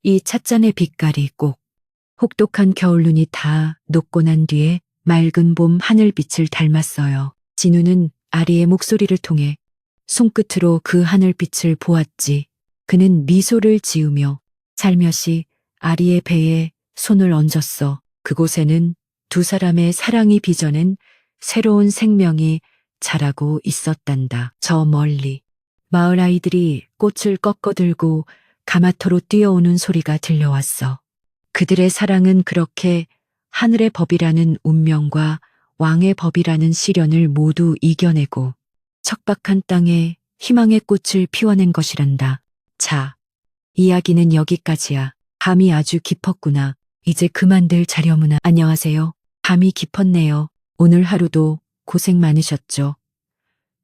이 찻잔의 빛깔이 꼭 혹독한 겨울눈이 다 녹고 난 뒤에 맑은 봄 하늘빛을 닮았어요. 진우는 아리의 목소리를 통해 손끝으로 그 하늘빛을 보았지. 그는 미소를 지으며 살며시 아리의 배에 손을 얹었어. 그곳에는 두 사람의 사랑이 빚어낸 새로운 생명이 자라고 있었단다. 저 멀리 마을 아이들이 꽃을 꺾어들고 가마터로 뛰어오는 소리가 들려왔어. 그들의 사랑은 그렇게 하늘의 법이라는 운명과 왕의 법이라는 시련을 모두 이겨내고 척박한 땅에 희망의 꽃을 피워낸 것이란다. 자, 이야기는 여기까지야. 밤이 아주 깊었구나. 이제 그만들 자려무나. 안녕하세요. 밤이 깊었네요. 오늘 하루도 고생 많으셨죠?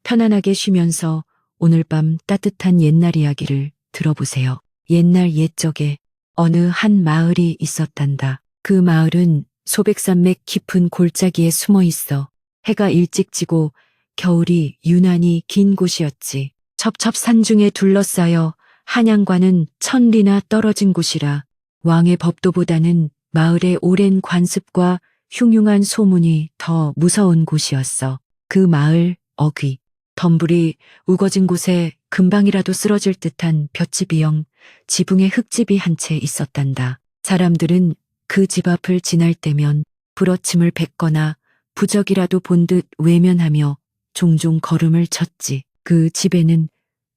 편안하게 쉬면서 오늘 밤 따뜻한 옛날 이야기를 들어보세요. 옛날 옛적에 어느 한 마을이 있었단다. 그 마을은 소백산맥 깊은 골짜기에 숨어 있어 해가 일찍 지고 겨울이 유난히 긴 곳이었지. 첩첩산중에 둘러싸여 한양과는 천리나 떨어진 곳이라 왕의 법도보다는 마을의 오랜 관습과 흉흉한 소문이 더 무서운 곳이었어. 그 마을 어귀, 덤불이 우거진 곳에 금방이라도 쓰러질 듯한 볏집이형 지붕의 흙집이 한 채 있었단다. 사람들은 그 집 앞을 지날 때면 부러침을 뱉거나 부적이라도 본 듯 외면하며 종종 걸음을 쳤지. 그 집에는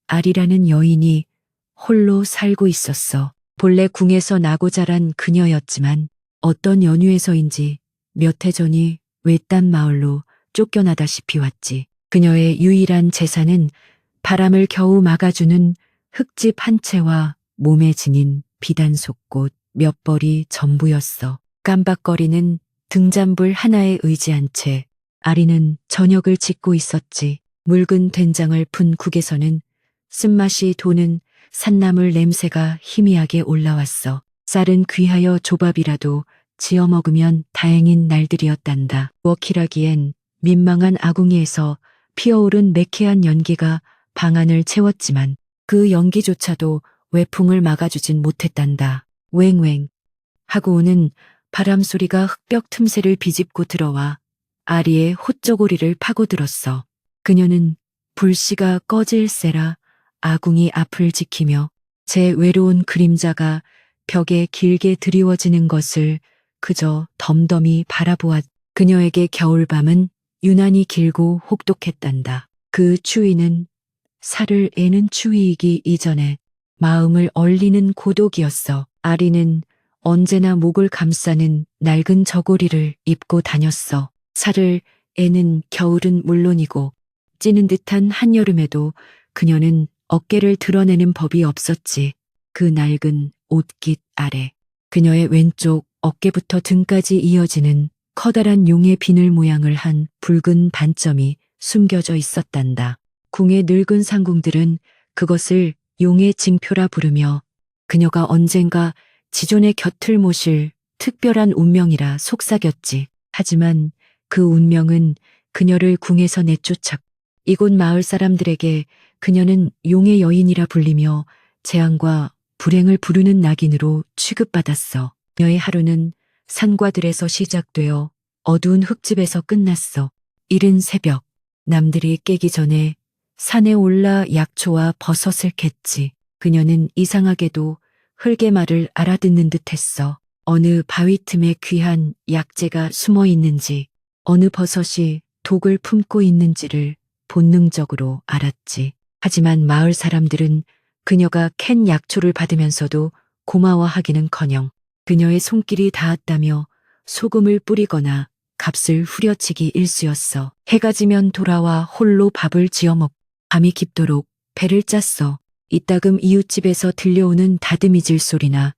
아리라는 여인이 홀로 살고 있었어. 본래 궁에서 나고 자란 그녀였지만 어떤 연유에서인지 몇 해 전이 외딴 마을로 쫓겨나다시피 왔지. 그녀의 유일한 재산은 바람을 겨우 막아주는 흙집 한 채와 몸에 지닌 비단속꽃 몇 벌이 전부였어. 깜박거리는 등잔불 하나에 의지한 채 아리는 저녁을 짓고 있었지. 묽은 된장을 푼 국에서는 쓴맛이 도는 산나물 냄새가 희미하게 올라왔어. 쌀은 귀하여 조밥이라도 지어 먹으면 다행인 날들이었단다. 워키라기엔 민망한 아궁이에서 피어오른 매캐한 연기가 방안을 채웠지만 그 연기조차도 외풍을 막아주진 못했단다. 웽웽 하고 오는 바람 소리가 흙벽 틈새를 비집고 들어와 아리의 호쩌고리를 파고들었어. 그녀는 불씨가 꺼질세라 아궁이 앞을 지키며 제 외로운 그림자가 벽에 길게 드리워지는 것을 그저 덤덤히 바라보았. 그녀에게 겨울밤은 유난히 길고 혹독했단다. 그 추위는 살을 애는 추위이기 이전에 마음을 얼리는 고독이었어. 아리는 언제나 목을 감싸는 낡은 저고리를 입고 다녔어. 살을 애는 겨울은 물론이고 찌는 듯한 한여름에도 그녀는 어깨를 드러내는 법이 없었지. 그 낡은 옷깃 아래 그녀의 왼쪽 어깨부터 등까지 이어지는 커다란 용의 비늘 모양을 한 붉은 반점이 숨겨져 있었단다. 궁의 늙은 상궁들은 그것을 용의 징표라 부르며 그녀가 언젠가 지존의 곁을 모실 특별한 운명이라 속삭였지. 하지만 그 운명은 그녀를 궁에서 내쫓았고 이곳 마을 사람들에게 그녀는 용의 여인이라 불리며 재앙과 불행을 부르는 낙인으로 취급받았어. 그녀의 하루는 산과들에서 시작되어 어두운 흙집에서 끝났어. 이른 새벽 남들이 깨기 전에 산에 올라 약초와 버섯을 캤지. 그녀는 이상하게도 흙의 말을 알아듣는 듯했어. 어느 바위 틈에 귀한 약재가 숨어 있는지 어느 버섯이 독을 품고 있는지를 본능적으로 알았지. 하지만 마을 사람들은 그녀가 캔 약초를 받으면서도 고마워하기는커녕 그녀의 손길이 닿았다며 소금을 뿌리거나 값을 후려치기 일쑤였어. 해가 지면 돌아와 홀로 밥을 지어 먹고 밤이 깊도록 배를 짰어. 이따금 이웃집에서 들려오는 다듬이질 소리나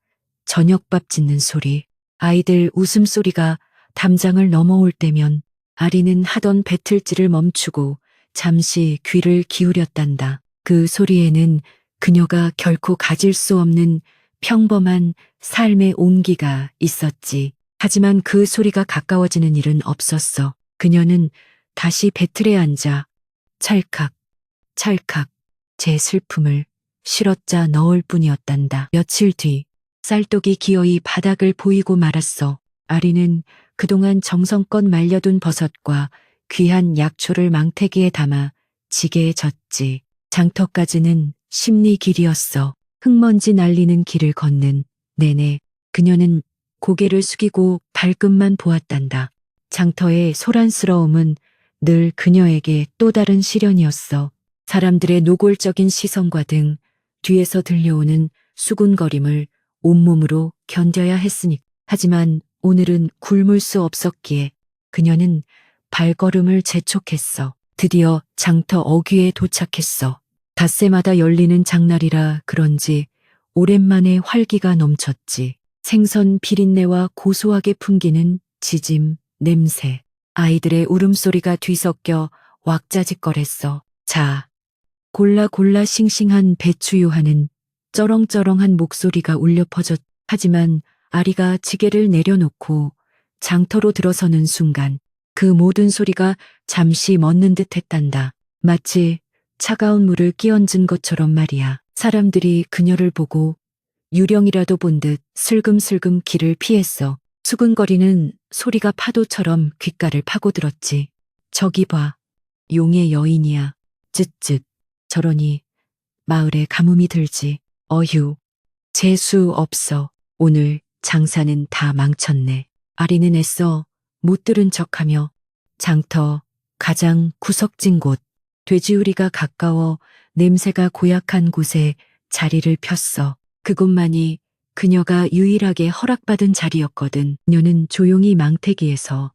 저녁밥 짓는 소리, 아이들 웃음소리가 담장을 넘어올 때면 아리는 하던 배틀질을 멈추고 잠시 귀를 기울였단다. 그 소리에는 그녀가 결코 가질 수 없는 평범한 삶의 온기가 있었지. 하지만 그 소리가 가까워지는 일은 없었어. 그녀는 다시 배틀에 앉아 찰칵, 찰칵 제 슬픔을 실어짜 넣을 뿐이었단다. 며칠 뒤 쌀독이 기어이 바닥을 보이고 말았어. 아리는 그동안 정성껏 말려둔 버섯과 귀한 약초를 망태기에 담아 지게에 젓지. 장터까지는 10리 길이었어. 흙먼지 날리는 길을 걷는 내내 그녀는 고개를 숙이고 발끝만 보았단다. 장터의 소란스러움은 늘 그녀에게 또 다른 시련이었어. 사람들의 노골적인 시선과 등 뒤에서 들려오는 수군거림을 온몸으로 견뎌야 했으니. 하지만 오늘은 굶을 수 없었기에 그녀는 발걸음을 재촉했어. 드디어 장터 어귀에 도착했어. 닷새마다 열리는 장날이라 그런지 오랜만에 활기가 넘쳤지. 생선 비린내와 고소하게 풍기는 지짐, 냄새. 아이들의 울음소리가 뒤섞여 왁자지껄했어. 자, 골라 골라 싱싱한 배추요 하는 쩌렁쩌렁한 목소리가 울려 퍼졌. 하지만 아리가 지게를 내려놓고 장터로 들어서는 순간 그 모든 소리가 잠시 멎는 듯 했단다. 마치 차가운 물을 끼얹은 것처럼 말이야. 사람들이 그녀를 보고 유령이라도 본 듯 슬금슬금 길을 피했어. 수근거리는 소리가 파도처럼 귓가를 파고들었지. 저기 봐. 용의 여인이야. 쯧쯧. 저러니 마을에 가뭄이 들지. 어휴. 재수 없어. 오늘 장사는 다 망쳤네. 아리는 애써 못 들은 척하며 장터 가장 구석진 곳 돼지우리가 가까워 냄새가 고약한 곳에 자리를 폈어. 그곳만이 그녀가 유일하게 허락받은 자리였거든. 그녀는 조용히 망태기에서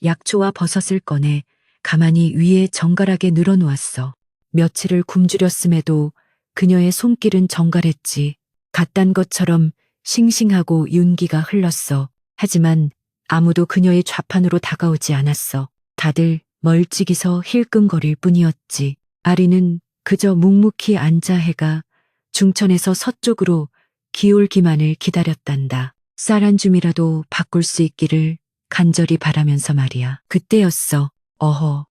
약초와 버섯을 꺼내 가만히 위에 정갈하게 늘어놓았어. 며칠을 굶주렸음에도 그녀의 손길은 정갈했지. 갓단 것처럼 싱싱하고 윤기가 흘렀어. 하지만 아무도 그녀의 좌판으로 다가오지 않았어. 다들 멀찍이서 힐끔거릴 뿐이었지. 아리는 그저 묵묵히 앉아 해가 중천에서 서쪽으로 기울기만을 기다렸단다. 쌀 한 줌이라도 바꿀 수 있기를 간절히 바라면서 말이야. 그때였어. 어허,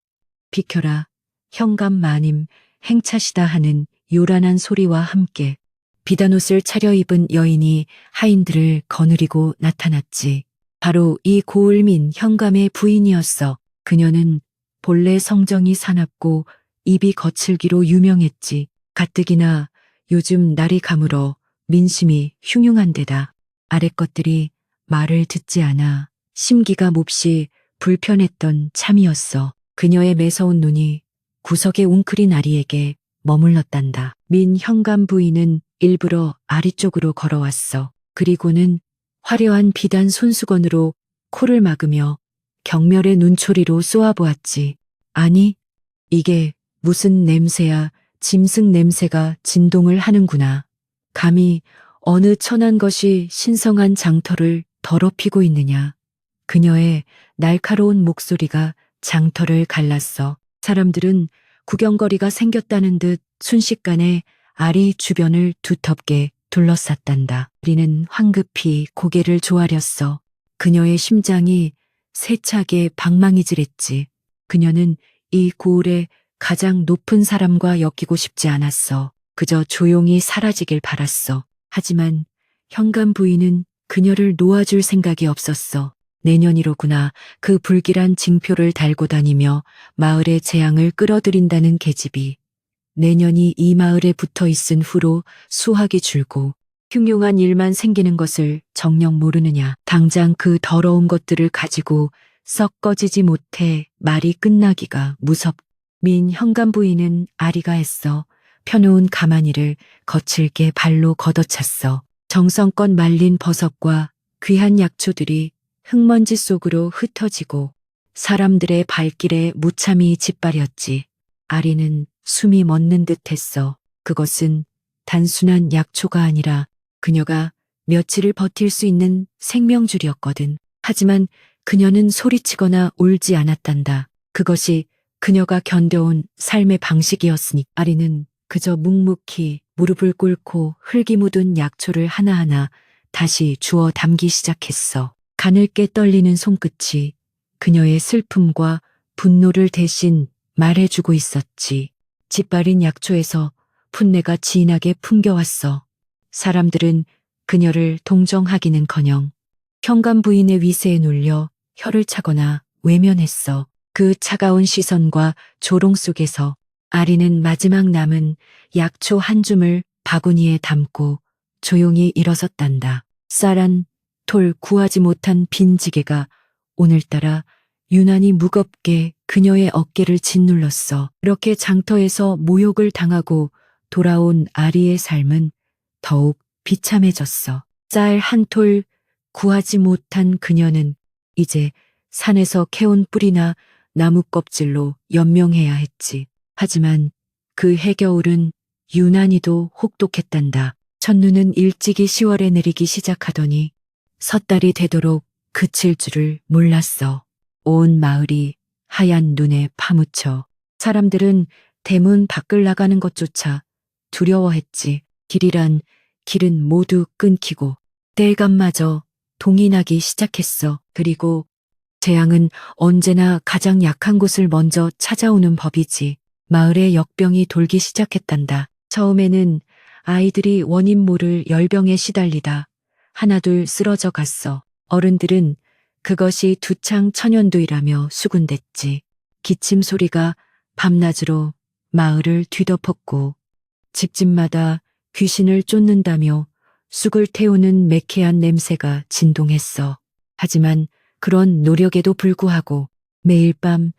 비켜라. 현감 마님 행차시다 하는 요란한 소리와 함께 비단옷을 차려입은 여인이 하인들을 거느리고 나타났지. 바로 이 고을민 현감의 부인이었어. 그녀는 본래 성정이 사납고 입이 거칠기로 유명했지. 가뜩이나 요즘 날이 가물어 민심이 흉흉한 데다 아랫 것들이 말을 듣지 않아 심기가 몹시 불편했던 참이었어. 그녀의 매서운 눈이 구석에 웅크린 아리에게 머물렀단다. 민 현감 부인은 일부러 아리 쪽으로 걸어왔어. 그리고는 화려한 비단 손수건으로 코를 막으며 경멸의 눈초리로 쏘아보았지. 아니, 이게 무슨 냄새야. 짐승 냄새가 진동을 하는구나. 감히 어느 천한 것이 신성한 장터를 더럽히고 있느냐. 그녀의 날카로운 목소리가 장터를 갈랐어. 사람들은 구경거리가 생겼다는 듯 순식간에 아리 주변을 두텁게 둘러쌌단다. 아리는 황급히 고개를 조아렸어. 그녀의 심장이 세차게 방망이질했지. 그녀는 이 고을의 가장 높은 사람과 엮이고 싶지 않았어. 그저 조용히 사라지길 바랐어. 하지만 현감 부인은 그녀를 놓아줄 생각이 없었어. 내년이로구나. 그 불길한 징표를 달고 다니며 마을의 재앙을 끌어들인다는 계집이 내년이 이 마을에 붙어 있은 후로 수확이 줄고 흉흉한 일만 생기는 것을 정녕 모르느냐. 당장 그 더러운 것들을 가지고 썩 꺼지지 못해 말이 끝나기가 무섭. 민 현감 부인은 아리가 했어. 펴놓은 가마니를 거칠게 발로 걷어찼어. 정성껏 말린 버섯과 귀한 약초들이 흙먼지 속으로 흩어지고 사람들의 발길에 무참히 짓밟였지. 아리는 숨이 멎는 듯했어. 그것은 단순한 약초가 아니라 그녀가 며칠을 버틸 수 있는 생명줄이었거든. 하지만 그녀는 소리치거나 울지 않았단다. 그것이 그녀가 견뎌온 삶의 방식이었으니. 아리는 그저 묵묵히 무릎을 꿇고 흙이 묻은 약초를 하나하나 다시 주워 담기 시작했어. 가늘게 떨리는 손끝이 그녀의 슬픔과 분노를 대신 말해주고 있었지. 짓바린 약초에서 풋내가 진하게 풍겨왔어. 사람들은 그녀를 동정하기는커녕 현감 부인의 위세에 눌려 혀를 차거나 외면했어. 그 차가운 시선과 조롱 속에서 아리는 마지막 남은 약초 한 줌을 바구니에 담고 조용히 일어섰단다. 쌀한 톨 구하지 못한 빈지게가 오늘따라 유난히 무겁게 그녀의 어깨를 짓눌렀어. 이렇게 장터에서 모욕을 당하고 돌아온 아리의 삶은 더욱 비참해졌어. 쌀 한 톨 구하지 못한 그녀는 이제 산에서 캐온 뿌리나 나무 껍질로 연명해야 했지. 하지만 그 해겨울은 유난히도 혹독했단다. 첫눈은 일찍이 10월에 내리기 시작하더니 섣달이 되도록 그칠 줄을 몰랐어. 온 마을이 하얀 눈에 파묻혀 사람들은 대문 밖을 나가는 것조차 두려워했지. 길은 모두 끊기고 땔감마저 동이 나기 시작했어. 그리고 재앙은 언제나 가장 약한 곳을 먼저 찾아오는 법이지. 마을에 역병이 돌기 시작했단다. 처음에는 아이들이 원인 모를 열병에 시달리다 하나둘 쓰러져 갔어. 어른들은 그것이 두창 천연두이라며 수군댔지. 기침 소리가 밤낮으로 마을을 뒤덮었고 집집마다 귀신을 쫓는다며 쑥을 태우는 매캐한 냄새가 진동했어. 하지만 그런 노력에도 불구하고 매일 밤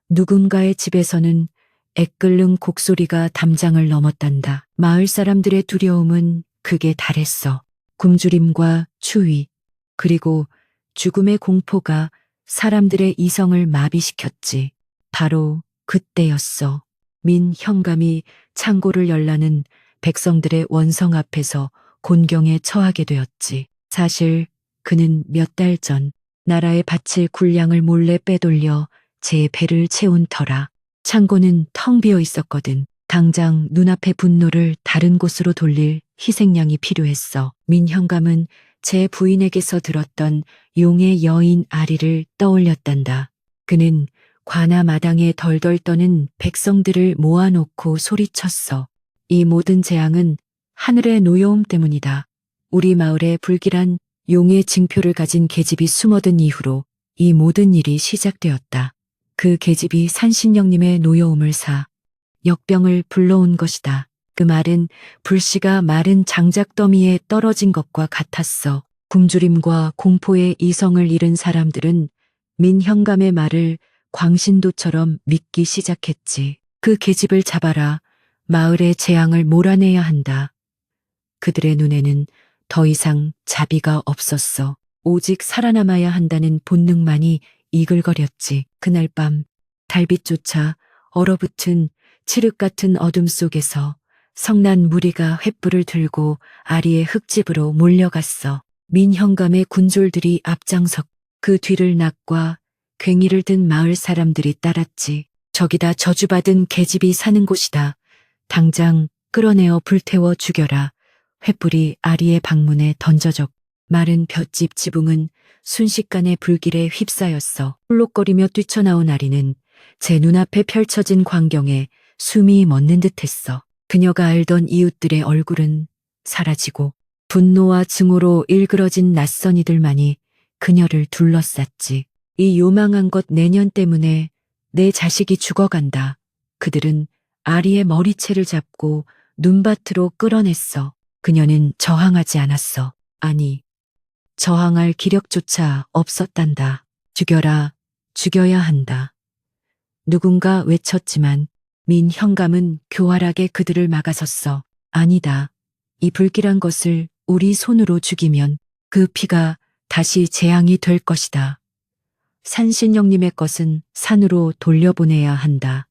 누군가의 집에서는 애끓는 곡소리가 담장을 넘었단다. 마을 사람들의 두려움은 극에 달했어. 굶주림과 추위, 그리고 죽음의 공포가 사람들의 이성을 마비시켰지. 바로 그때였어. 민 현감이 창고를 열라는 백성들의 원성 앞에서 곤경에 처하게 되었지. 사실 그는 몇 달 전 나라에 바칠 군량을 몰래 빼돌려 제 배를 채운 터라. 창고는 텅 비어 있었거든. 당장 눈앞의 분노를 다른 곳으로 돌릴 희생양이 필요했어. 민현감은 제 부인에게서 들었던 용의 여인 아리를 떠올렸단다. 그는 관아 마당에 덜덜 떠는 백성들을 모아놓고 소리쳤어. 이 모든 재앙은 하늘의 노여움 때문이다. 우리 마을에 불길한 용의 징표를 가진 계집이 숨어든 이후로 이 모든 일이 시작되었다. 그 계집이 산신령님의 노여움을 사 역병을 불러온 것이다. 그 말은 불씨가 마른 장작 더미에 떨어진 것과 같았어. 굶주림과 공포에 이성을 잃은 사람들은 민현감의 말을 광신도처럼 믿기 시작했지. 그 계집을 잡아라. 마을의 재앙을 몰아내야 한다. 그들의 눈에는 더 이상 자비가 없었어. 오직 살아남아야 한다는 본능만이 이글거렸지. 그날 밤 달빛조차 얼어붙은 칠흑 같은 어둠 속에서 성난 무리가 횃불을 들고 아리의 흙집으로 몰려갔어. 민현감의 군졸들이 앞장섰 그 뒤를 낙과 괭이를 든 마을 사람들이 따랐지. 저기다 저주받은 계집이 사는 곳이다. 당장 끌어내어 불태워 죽여라. 횃불이 아리의 방문에 던져졌고 마른 볏짚 지붕은 순식간에 불길에 휩싸였어. 홀록거리며 뛰쳐나온 아리는 제 눈앞에 펼쳐진 광경에 숨이 멎는 듯했어. 그녀가 알던 이웃들의 얼굴은 사라지고 분노와 증오로 일그러진 낯선 이들만이 그녀를 둘러쌌지. 이 요망한 것 내년 때문에 내 자식이 죽어간다. 그들은 아리의 머리채를 잡고 눈밭으로 끌어냈어. 그녀는 저항하지 않았어. 아니, 저항할 기력조차 없었단다. 죽여라, 죽여야 한다. 누군가 외쳤지만 민현감은 교활하게 그들을 막아섰어. 아니다. 이 불길한 것을 우리 손으로 죽이면 그 피가 다시 재앙이 될 것이다. 산신령님의 것은 산으로 돌려보내야 한다.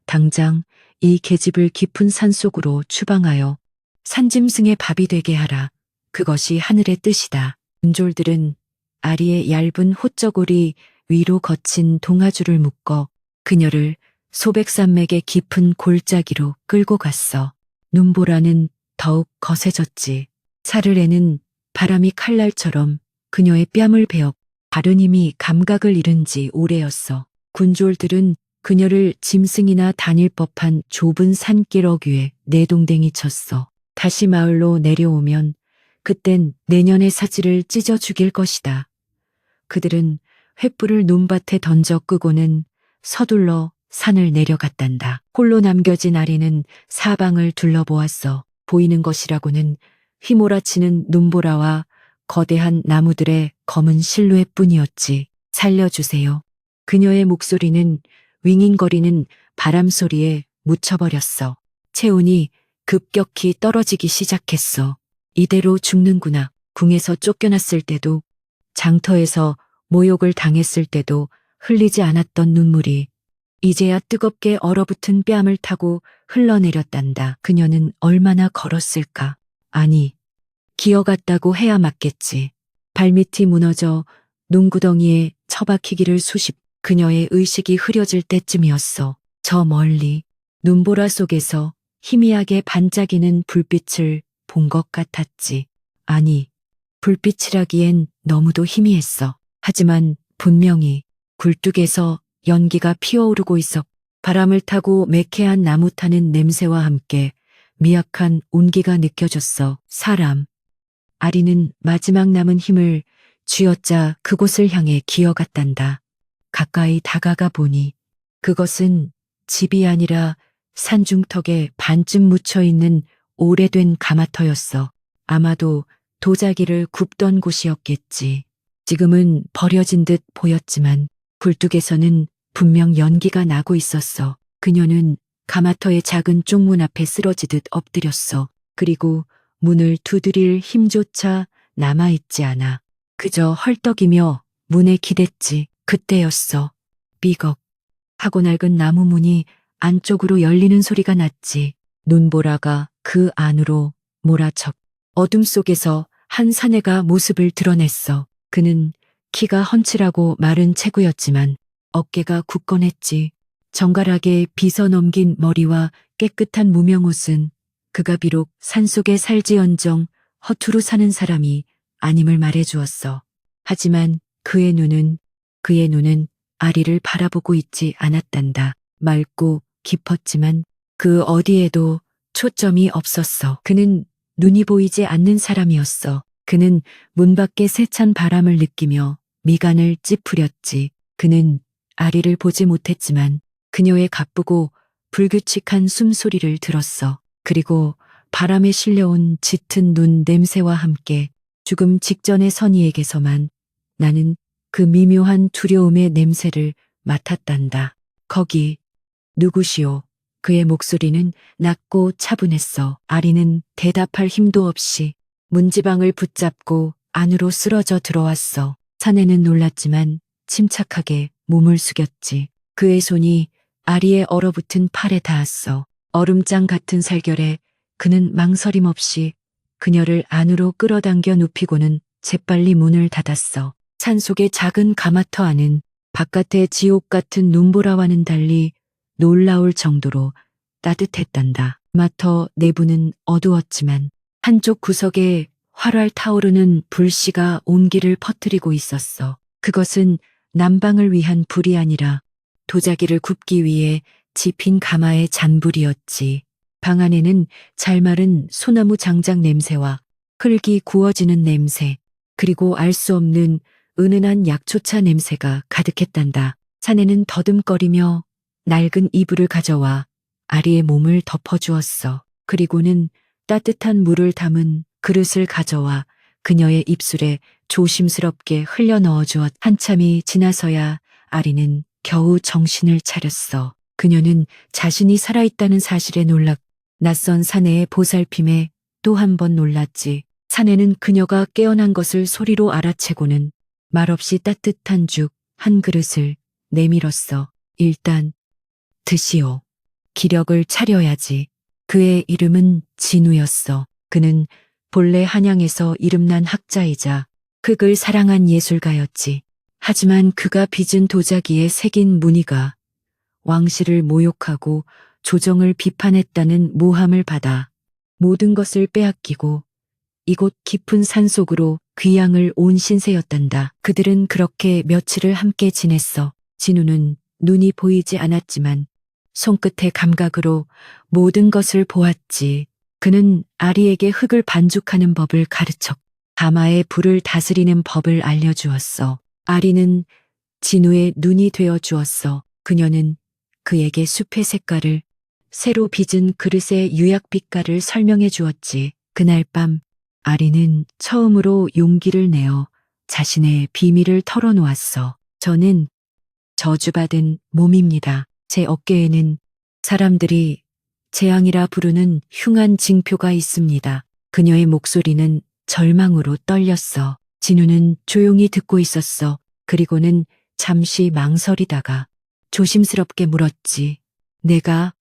당장 이 계집을 깊은 산속으로 추방하여 산짐승의 밥이 되게 하라. 그것이 하늘의 뜻이다. 군졸들은 아리의 얇은 호쩌고리 위로 거친 동아줄을 묶어 그녀를 소백산맥의 깊은 골짜기로 끌고 갔어. 눈보라는 더욱 거세졌지. 사르레는 바람이 칼날처럼 그녀의 뺨을 베어 다른 힘이 감각을 잃은 지 오래였어. 군졸들은 그녀를 짐승이나 다닐 법한 좁은 산길 어귀에 내동댕이 쳤어. 다시 마을로 내려오면 그땐 내년의 사지를 찢어 죽일 것이다. 그들은 횃불을 논밭에 던져 끄고는 서둘러 산을 내려갔단다. 홀로 남겨진 아리는 사방을 둘러보았어. 보이는 것이라고는 휘몰아치는 눈보라와 거대한 나무들의 검은 실루엣뿐이었지. 살려주세요. 그녀의 목소리는 윙윙거리는 바람 소리에 묻혀버렸어. 체온이 급격히 떨어지기 시작했어. 이대로 죽는구나. 궁에서 쫓겨났을 때도, 장터에서 모욕을 당했을 때도 흘리지 않았던 눈물이 이제야 뜨겁게 얼어붙은 뺨을 타고 흘러내렸단다. 그녀는 얼마나 걸었을까? 아니, 기어갔다고 해야 맞겠지. 발밑이 무너져 눈구덩이에 처박히기를 수십. 그녀의 의식이 흐려질 때쯤이었어. 저 멀리 눈보라 속에서 희미하게 반짝이는 불빛을 본 것 같았지. 아니, 불빛이라기엔 너무도 희미했어. 하지만 분명히 굴뚝에서 연기가 피어오르고 있어. 바람을 타고 매캐한 나무 타는 냄새와 함께 미약한 온기가 느껴졌어. 사람. 아리는 마지막 남은 힘을 쥐어짜 그곳을 향해 기어갔단다. 가까이 다가가 보니 그것은 집이 아니라 산중턱에 반쯤 묻혀있는 오래된 가마터였어. 아마도 도자기를 굽던 곳이었겠지. 지금은 버려진 듯 보였지만 굴뚝에서는 분명 연기가 나고 있었어. 그녀는 가마터의 작은 쪽문 앞에 쓰러지듯 엎드렸어. 그리고 문을 두드릴 힘조차 남아있지 않아. 그저 헐떡이며 문에 기댔지. 그때였어. 삐걱 하고 낡은 나무 문이 안쪽으로 열리는 소리가 났지. 눈보라가 그 안으로 몰아쳐 어둠 속에서 한 사내가 모습을 드러냈어. 그는 키가 훤칠하고 마른 체구였지만 어깨가 굳건했지. 정갈하게 빗어 넘긴 머리와 깨끗한 무명옷은 그가 비록 산속에 살지언정 허투루 사는 사람이 아님을 말해주었어. 하지만 그의 눈은 아리를 바라보고 있지 않았단다. 맑고 깊었지만 그 어디에도 초점이 없었어. 그는 눈이 보이지 않는 사람이었어. 그는 문 밖의 세찬 바람을 느끼며 미간을 찌푸렸지. 그는 아리를 보지 못했지만 그녀의 가쁘고 불규칙한 숨소리를 들었어. 그리고 바람에 실려온 짙은 눈 냄새와 함께 죽음 직전의 선희에게서만 나는 그 미묘한 두려움의 냄새를 맡았단다. 거기 누구시오? 그의 목소리는 낮고 차분했어. 아리는 대답할 힘도 없이 문지방을 붙잡고 안으로 쓰러져 들어왔어. 사내는 놀랐지만 침착하게 몸을 숙였지. 그의 손이 아리의 얼어붙은 팔에 닿았어. 얼음장 같은 살결에 그는 망설임 없이 그녀를 안으로 끌어당겨 눕히고는 재빨리 문을 닫았어. 산속의 작은 가마터 안은 바깥의 지옥 같은 눈보라와는 달리 놀라울 정도로 따뜻했단다. 가마터 내부는 어두웠지만 한쪽 구석에 활활 타오르는 불씨가 온기를 퍼뜨리고 있었어. 그것은 난방을 위한 불이 아니라 도자기를 굽기 위해 지핀 가마의 잔불이었지. 방 안에는 잘 마른 소나무 장작 냄새와 흙이 구워지는 냄새, 그리고 알 수 없는 은은한 약초차 냄새가 가득했단다. 사내는 더듬거리며 낡은 이불을 가져와 아리의 몸을 덮어주었어. 그리고는 따뜻한 물을 담은 그릇을 가져와 그녀의 입술에 조심스럽게 흘려 넣어주었. 한참이 지나서야 아리는 겨우 정신을 차렸어. 그녀는 자신이 살아있다는 사실에 놀랐. 낯선 사내의 보살핌에 또 한 번 놀랐지. 사내는 그녀가 깨어난 것을 소리로 알아채고는 말없이 따뜻한 죽 한 그릇을 내밀었어. 일단 드시오. 기력을 차려야지. 그의 이름은 진우였어. 그는 본래 한양에서 이름난 학자이자 흙을 사랑한 예술가였지. 하지만 그가 빚은 도자기에 새긴 무늬가 왕실을 모욕하고 조정을 비판했다는 모함을 받아 모든 것을 빼앗기고 이곳 깊은 산속으로 귀양을 온 신세였단다. 그들은 그렇게 며칠을 함께 지냈어. 진우는 눈이 보이지 않았지만 손끝의 감각으로 모든 것을 보았지. 그는 아리에게 흙을 반죽하는 법을 가르쳐 가마의 불을 다스리는 법을 알려주었어. 아리는 진우의 눈이 되어 주었어. 그녀는 그에게 숲의 색깔을, 새로 빚은 그릇의 유약 빛깔을 설명해 주었지. 그날 밤 아리는 처음으로 용기를 내어 자신의 비밀을 털어놓았어. 저는 저주받은 몸입니다. 제 어깨에는 사람들이 재앙이라 부르는 흉한 징표가 있습니다. 그녀의 목소리는 절망으로 떨렸어. 진우는 조용히 듣고 있었어. 그리고는 잠시 망설이다가 조심스럽게 물었지. 내가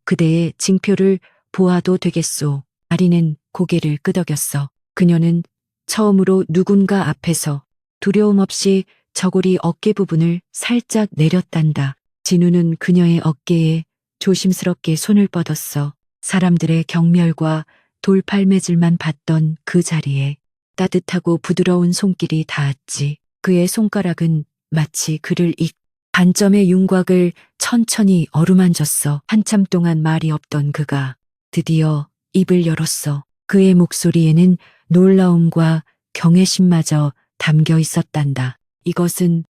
그대의 징표를 보아도 되겠소? 아리는 고개를 끄덕였어. 그녀는 처음으로 누군가 앞에서 두려움 없이 저고리 어깨 부분을 살짝 내렸단다. 진우는 그녀의 어깨에 조심스럽게 손을 뻗었어. 사람들의 경멸과 돌팔매질만 봤던 그 자리에 따뜻하고 부드러운 손길이 닿았지. 그의 손가락은 마치 그를 반점의 윤곽을 천천히 어루만졌어. 한참 동안 말이 없던 그가 드디어 입을 열었어. 그의 목소리에는 놀라움과 경외심마저 담겨 있었단다. 이것은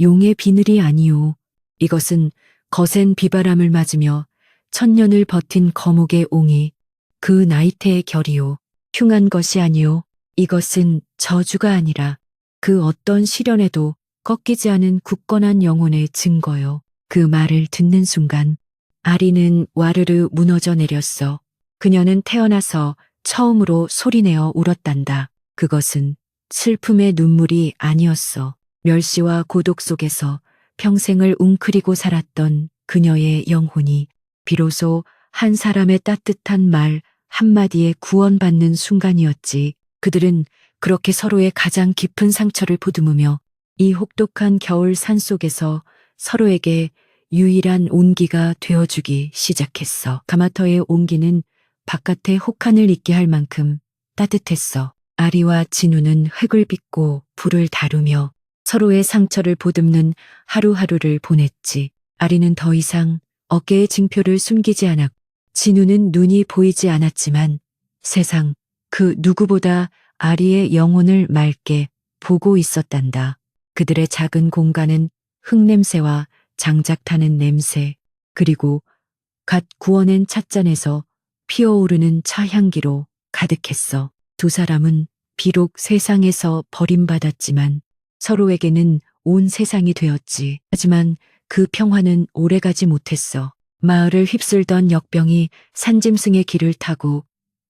용의 비늘이 아니오. 이것은 거센 비바람을 맞으며 천년을 버틴 거목의 옹이 그 나이테의 결이오. 흉한 것이 아니오. 이것은 저주가 아니라 그 어떤 시련에도 꺾이지 않은 굳건한 영혼의 증거요. 그 말을 듣는 순간 아리는 와르르 무너져 내렸어. 그녀는 태어나서 처음으로 소리내어 울었단다. 그것은 슬픔의 눈물이 아니었어. 멸시와 고독 속에서 평생을 웅크리고 살았던 그녀의 영혼이 비로소 한 사람의 따뜻한 말 한마디에 구원받는 순간이었지. 그들은 그렇게 서로의 가장 깊은 상처를 보듬으며 이 혹독한 겨울 산속에서 서로에게 유일한 온기가 되어주기 시작했어. 가마터의 온기는 바깥의 혹한을 잊게 할 만큼 따뜻했어. 아리와 진우는 흙을 빚고 불을 다루며 서로의 상처를 보듬는 하루하루를 보냈지. 아리는 더 이상 어깨의 징표를 숨기지 않았고 진우는 눈이 보이지 않았지만 세상 그 누구보다 아리의 영혼을 맑게 보고 있었단다. 그들의 작은 공간은 흙냄새와 장작 타는 냄새, 그리고 갓 구워낸 찻잔에서 피어오르는 차향기로 가득했어. 두 사람은 비록 세상에서 버림받았지만 서로에게는 온 세상이 되었지. 하지만 그 평화는 오래가지 못했어. 마을을 휩쓸던 역병이 산짐승의 길을 타고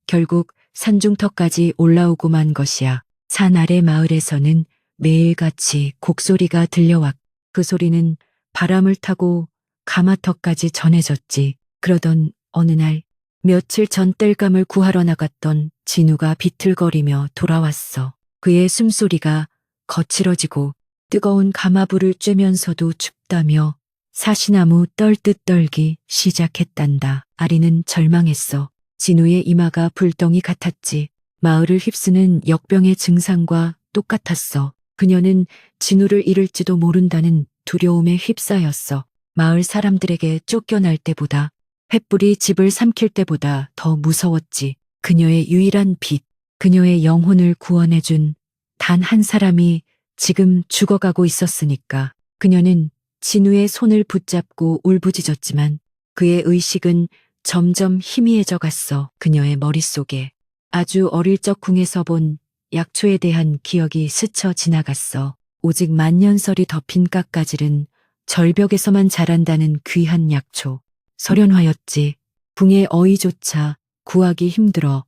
결국 산중턱까지 올라오고 만 것이야. 산 아래 마을에서는 매일같이 곡소리가 들려왔고 그 소리는 바람을 타고 가마터까지 전해졌지. 그러던 어느 날 며칠 전 땔감을 구하러 나갔던 진우가 비틀거리며 돌아왔어. 그의 숨소리가 거칠어지고 뜨거운 가마불을 쬐면서도 춥다며 사시나무 떨듯 떨기 시작했단다. 아리는 절망했어. 진우의 이마가 불덩이 같았지. 마을을 휩쓰는 역병의 증상과 똑같았어. 그녀는 진우를 잃을지도 모른다는 두려움에 휩싸였어. 마을 사람들에게 쫓겨날 때보다 횃불이 집을 삼킬 때보다 더 무서웠지. 그녀의 유일한 빛, 그녀의 영혼을 구원해준 단 한 사람이 지금 죽어가고 있었으니까. 그녀는 진우의 손을 붙잡고 울부짖었지만 그의 의식은 점점 희미해져 갔어. 그녀의 머릿속에 아주 어릴 적 궁에서 본 약초에 대한 기억이 스쳐 지나갔어. 오직 만년설이 덮인 깎아질은 절벽에서만 자란다는 귀한 약초. 설현화였지. 궁의 어이조차 구하기 힘들어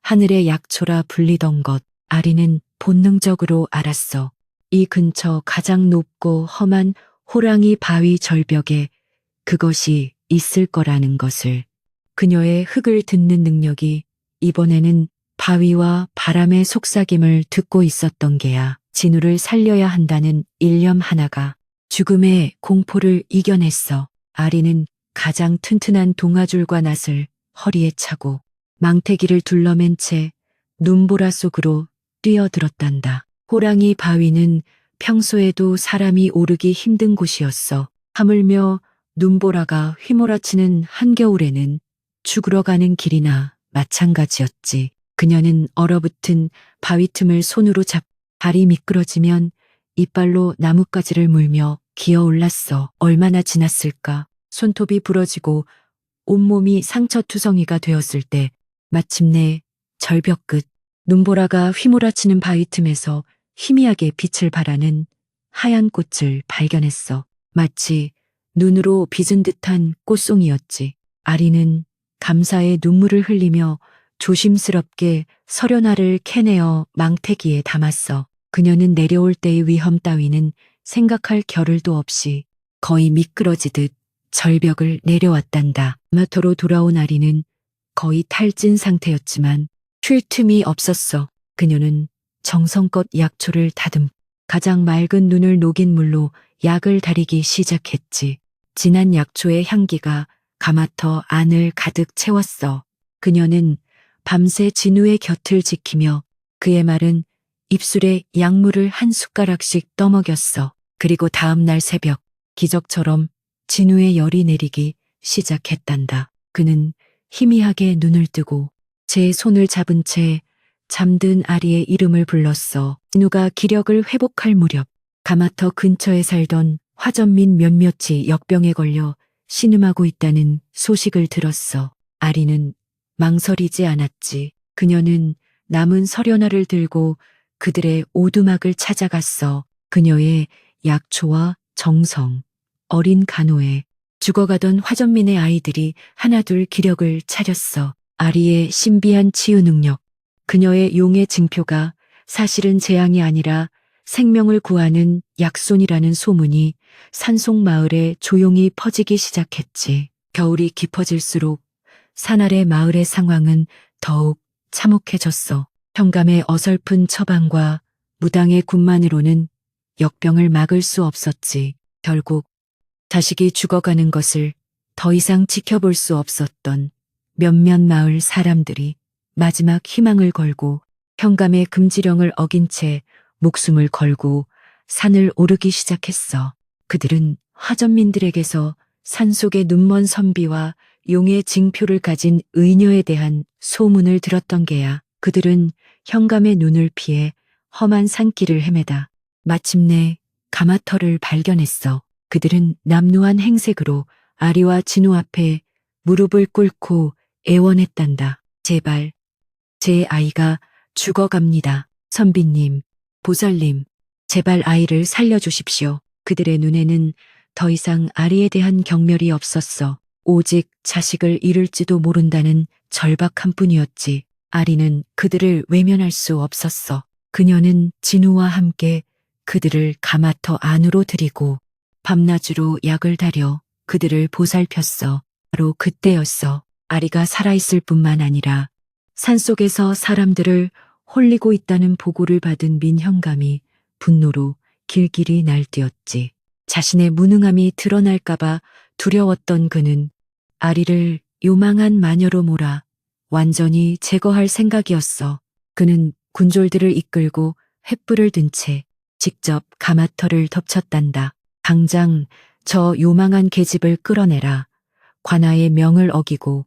하늘의 약초라 불리던 것. 아리는 본능적으로 알았어. 이 근처 가장 높고 험한 호랑이 바위 절벽에 그것이 있을 거라는 것을. 그녀의 흙을 듣는 능력이 이번에는 바위와 바람의 속삭임을 듣고 있었던 게야. 진우를 살려야 한다는 일념 하나가 죽음의 공포를 이겨냈어. 아리는 가장 튼튼한 동아줄과 낫을 허리에 차고 망태기를 둘러맨 채 눈보라 속으로 뛰어들었단다. 호랑이 바위는 평소에도 사람이 오르기 힘든 곳이었어. 하물며 눈보라가 휘몰아치는 한겨울에는 죽으러 가는 길이나 마찬가지였지. 그녀는 얼어붙은 바위 틈을 손으로 잡 발이 미끄러지면 이빨로 나뭇가지를 물며 기어올랐어. 얼마나 지났을까. 손톱이 부러지고 온몸이 상처투성이가 되었을 때 마침내 절벽 끝 눈보라가 휘몰아치는 바위 틈에서 희미하게 빛을 발하는 하얀 꽃을 발견했어. 마치 눈으로 빚은 듯한 꽃송이였지. 아리는 감사의 눈물을 흘리며 조심스럽게 서련화를 캐내어 망태기에 담았어. 그녀는 내려올 때의 위험 따위는 생각할 겨를도 없이 거의 미끄러지듯 절벽을 내려왔단다. 마터로 돌아온 아리는 거의 탈진 상태였지만 쉴 틈이 없었어. 그녀는 정성껏 약초를 다듬 가장 맑은 눈을 녹인 물로 약을 다리기 시작했지. 진한 약초의 향기가 가마터 안을 가득 채웠어. 그녀는 밤새 진우의 곁을 지키며 그의 마른 입술에 약물을 한 숟가락씩 떠먹였어. 그리고 다음 날 새벽 기적처럼 진우의 열이 내리기 시작했단다. 그는 희미하게 눈을 뜨고 제 손을 잡은 채 잠든 아리의 이름을 불렀어. 진우가 기력을 회복할 무렵 가마터 근처에 살던 화전민 몇몇이 역병에 걸려 신음하고 있다는 소식을 들었어. 아리는 망설이지 않았지. 그녀는 남은 서련화를 들고 그들의 오두막을 찾아갔어. 그녀의 약초와 정성, 어린 간호에 죽어가던 화전민의 아이들이 하나둘 기력을 차렸어. 아리의 신비한 치유 능력, 그녀의 용의 징표가 사실은 재앙이 아니라 생명을 구하는 약손이라는 소문이 산속 마을에 조용히 퍼지기 시작했지. 겨울이 깊어질수록 산 아래 마을의 상황은 더욱 참혹해졌어. 현감의 어설픈 처방과 무당의 군만으로는 역병을 막을 수 없었지. 결국 자식이 죽어가는 것을 더 이상 지켜볼 수 없었던 몇몇 마을 사람들이 마지막 희망을 걸고 현감의 금지령을 어긴 채 목숨을 걸고 산을 오르기 시작했어. 그들은 화전민들에게서 산속의 눈먼 선비와 용의 징표를 가진 의녀에 대한 소문을 들었던 게야. 그들은 현감의 눈을 피해 험한 산길을 헤매다 마침내 가마터를 발견했어. 그들은 남루한 행색으로 아리와 진우 앞에 무릎을 꿇고 애원했단다. 제발, 제 아이가 죽어갑니다. 선비님, 보살님, 제발 아이를 살려주십시오. 그들의 눈에는 더 이상 아리에 대한 경멸이 없었어. 오직 자식을 잃을지도 모른다는 절박한 뿐이었지. 아리는 그들을 외면할 수 없었어. 그녀는 진우와 함께 그들을 가마터 안으로 들이고 밤낮으로 약을 다려 그들을 보살폈어. 바로 그때였어. 아리가 살아있을 뿐만 아니라 산속에서 사람들을 홀리고 있다는 보고를 받은 민현감이 분노로 길길이 날뛰었지. 자신의 무능함이 드러날까봐 두려웠던 그는 아리를 요망한 마녀로 몰아 완전히 제거할 생각이었어. 그는 군졸들을 이끌고 횃불을 든 채 직접 가마터를 덮쳤단다. 당장 저 요망한 계집을 끌어내라. 관아의 명을 어기고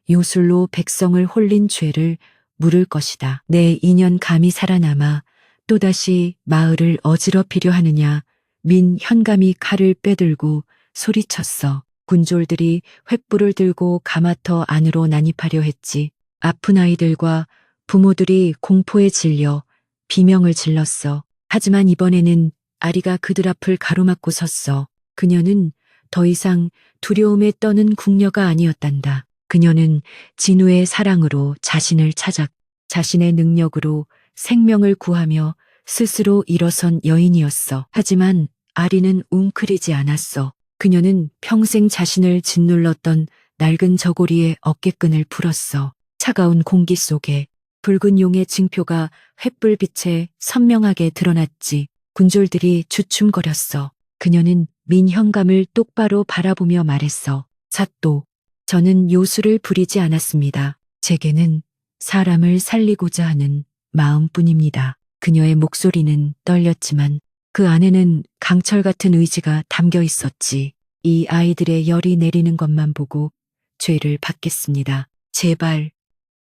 요술로 백성을 홀린 죄를 물을 것이다. 내 인연 감히 살아남아 또다시 마을을 어지럽히려 하느냐. 민현감이 칼을 빼들고 소리쳤어. 군졸들이 횃불을 들고 가마터 안으로 난입하려 했지. 아픈 아이들과 부모들이 공포에 질려 비명을 질렀어. 하지만 이번에는 아리가 그들 앞을 가로막고 섰어. 그녀는 더 이상 두려움에 떠는 궁녀가 아니었단다. 그녀는 진우의 사랑으로 자신을 찾아 자신의 능력으로 생명을 구하며 스스로 일어선 여인이었어. 하지만 아리는 웅크리지 않았어. 그녀는 평생 자신을 짓눌렀던 낡은 저고리의 어깨끈을 풀었어. 차가운 공기 속에 붉은 용의 징표가 횃불빛에 선명하게 드러났지. 군졸들이 주춤거렸어. 그녀는 민현감을 똑바로 바라보며 말했어. 사또, 저는 요술을 부리지 않았습니다. 제게는 사람을 살리고자 하는 마음뿐입니다. 그녀의 목소리는 떨렸지만 그 안에는 강철 같은 의지가 담겨 있었지. 이 아이들의 열이 내리는 것만 보고 죄를 받겠습니다. 제발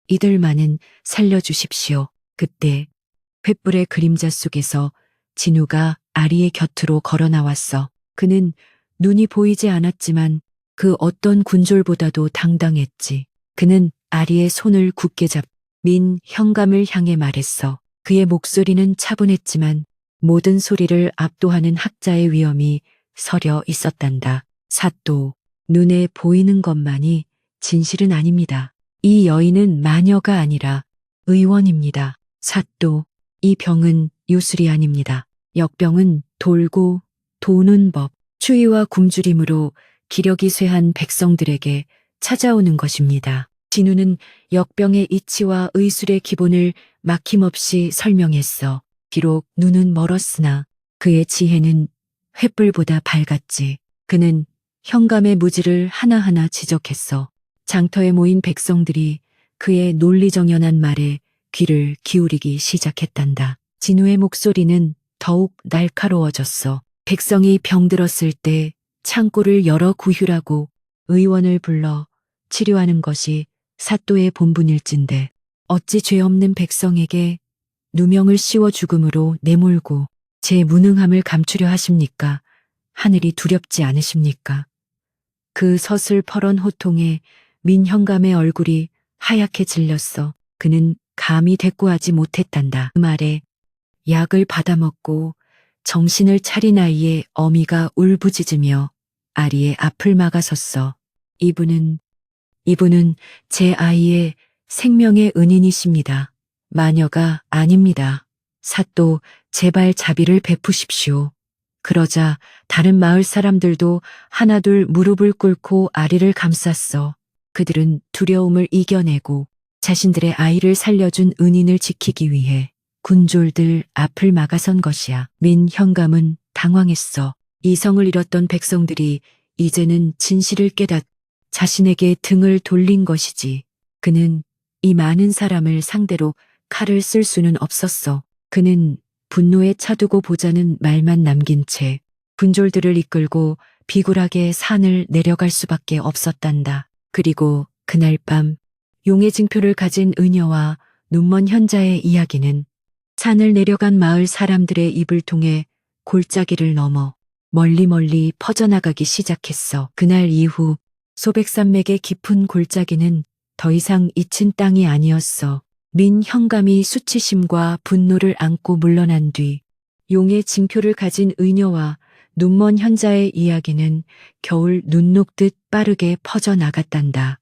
이들만은 살려주십시오. 그때 횃불의 그림자 속에서 진우가 아리의 곁으로 걸어 나왔어. 그는 눈이 보이지 않았지만 그 어떤 군졸보다도 당당했지. 그는 아리의 손을 굳게 잡 민현감을 향해 말했어. 그의 목소리는 차분했지만 모든 소리를 압도하는 학자의 위엄이 서려 있었단다. 사또, 눈에 보이는 것만이 진실은 아닙니다. 이 여인은 마녀가 아니라 의원입니다. 사또, 이 병은 요술이 아닙니다. 역병은 돌고 도는 법, 추위와 굶주림으로 기력이 쇠한 백성들에게 찾아오는 것입니다. 진우는 역병의 이치와 의술의 기본을 막힘없이 설명했어. 비록 눈은 멀었으나 그의 지혜는 횃불보다 밝았지. 그는 현감의 무지를 하나하나 지적했어. 장터에 모인 백성들이 그의 논리정연한 말에 귀를 기울이기 시작했단다. 진우의 목소리는 더욱 날카로워졌어. 백성이 병들었을 때 창고를 열어 구휼하고 의원을 불러 치료하는 것이 사또의 본분일진데 어찌 죄 없는 백성에게 누명을 씌워 죽음으로 내몰고 제 무능함을 감추려 하십니까? 하늘이 두렵지 않으십니까? 그 서슬퍼런 호통에 민현감의 얼굴이 하얗게 질렸어. 그는 감히 대꾸하지 못했단다. 그 말에 약을 받아먹고 정신을 차린 아이의 어미가 울부짖으며 아리의 앞을 막아섰어. 이분은 제 아이의 생명의 은인이십니다. 마녀가 아닙니다. 사또 제발 자비를 베푸십시오. 그러자 다른 마을 사람들도 하나둘 무릎을 꿇고 아리를 감쌌어. 그들은 두려움을 이겨내고 자신들의 아이를 살려준 은인을 지키기 위해 군졸들 앞을 막아선 것이야. 민현감은 당황했어. 이성을 잃었던 백성들이 이제는 진실을 깨닫 자신에게 등을 돌린 것이지. 그는 이 많은 사람을 상대로 칼을 쓸 수는 없었어. 그는 분노에 차두고 보자는 말만 남긴 채 군졸들을 이끌고 비굴하게 산을 내려갈 수밖에 없었단다. 그리고 그날 밤 용의 징표를 가진 의녀와 눈먼 현자의 이야기는 산을 내려간 마을 사람들의 입을 통해 골짜기를 넘어 멀리 퍼져나가기 시작했어. 그날 이후 소백산맥의 깊은 골짜기는 더 이상 잊힌 땅이 아니었어. 민현감이 수치심과 분노를 안고 물러난 뒤 용의 징표를 가진 의녀와 눈먼 현자의 이야기는 겨울 눈 녹듯 빠르게 퍼져나갔단다.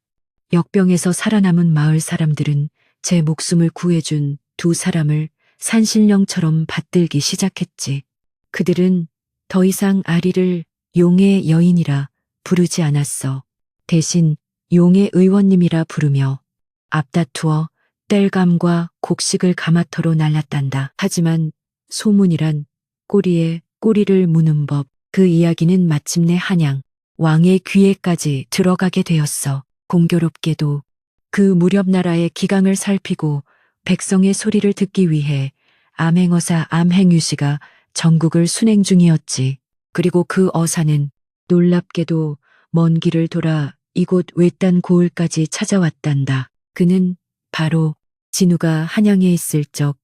역병에서 살아남은 마을 사람들은 제 목숨을 구해준 두 사람을 산신령처럼 받들기 시작했지. 그들은 더 이상 아리를 용의 여인이라 부르지 않았어. 대신 용의 의원님이라 부르며 앞다투어 땔감과 곡식을 가마터로 날랐단다. 하지만 소문이란 꼬리에 꼬리를 무는 법, 그 이야기는 마침내 한양 왕의 귀에까지 들어가게 되었어. 공교롭게도 그 무렵 나라의 기강을 살피고 백성의 소리를 듣기 위해 암행어사 암행유씨가 전국을 순행 중이었지. 그리고 그 어사는 놀랍게도 먼 길을 돌아 이곳 외딴 고을까지 찾아왔단다. 그는 바로 진우가 한양에 있을 적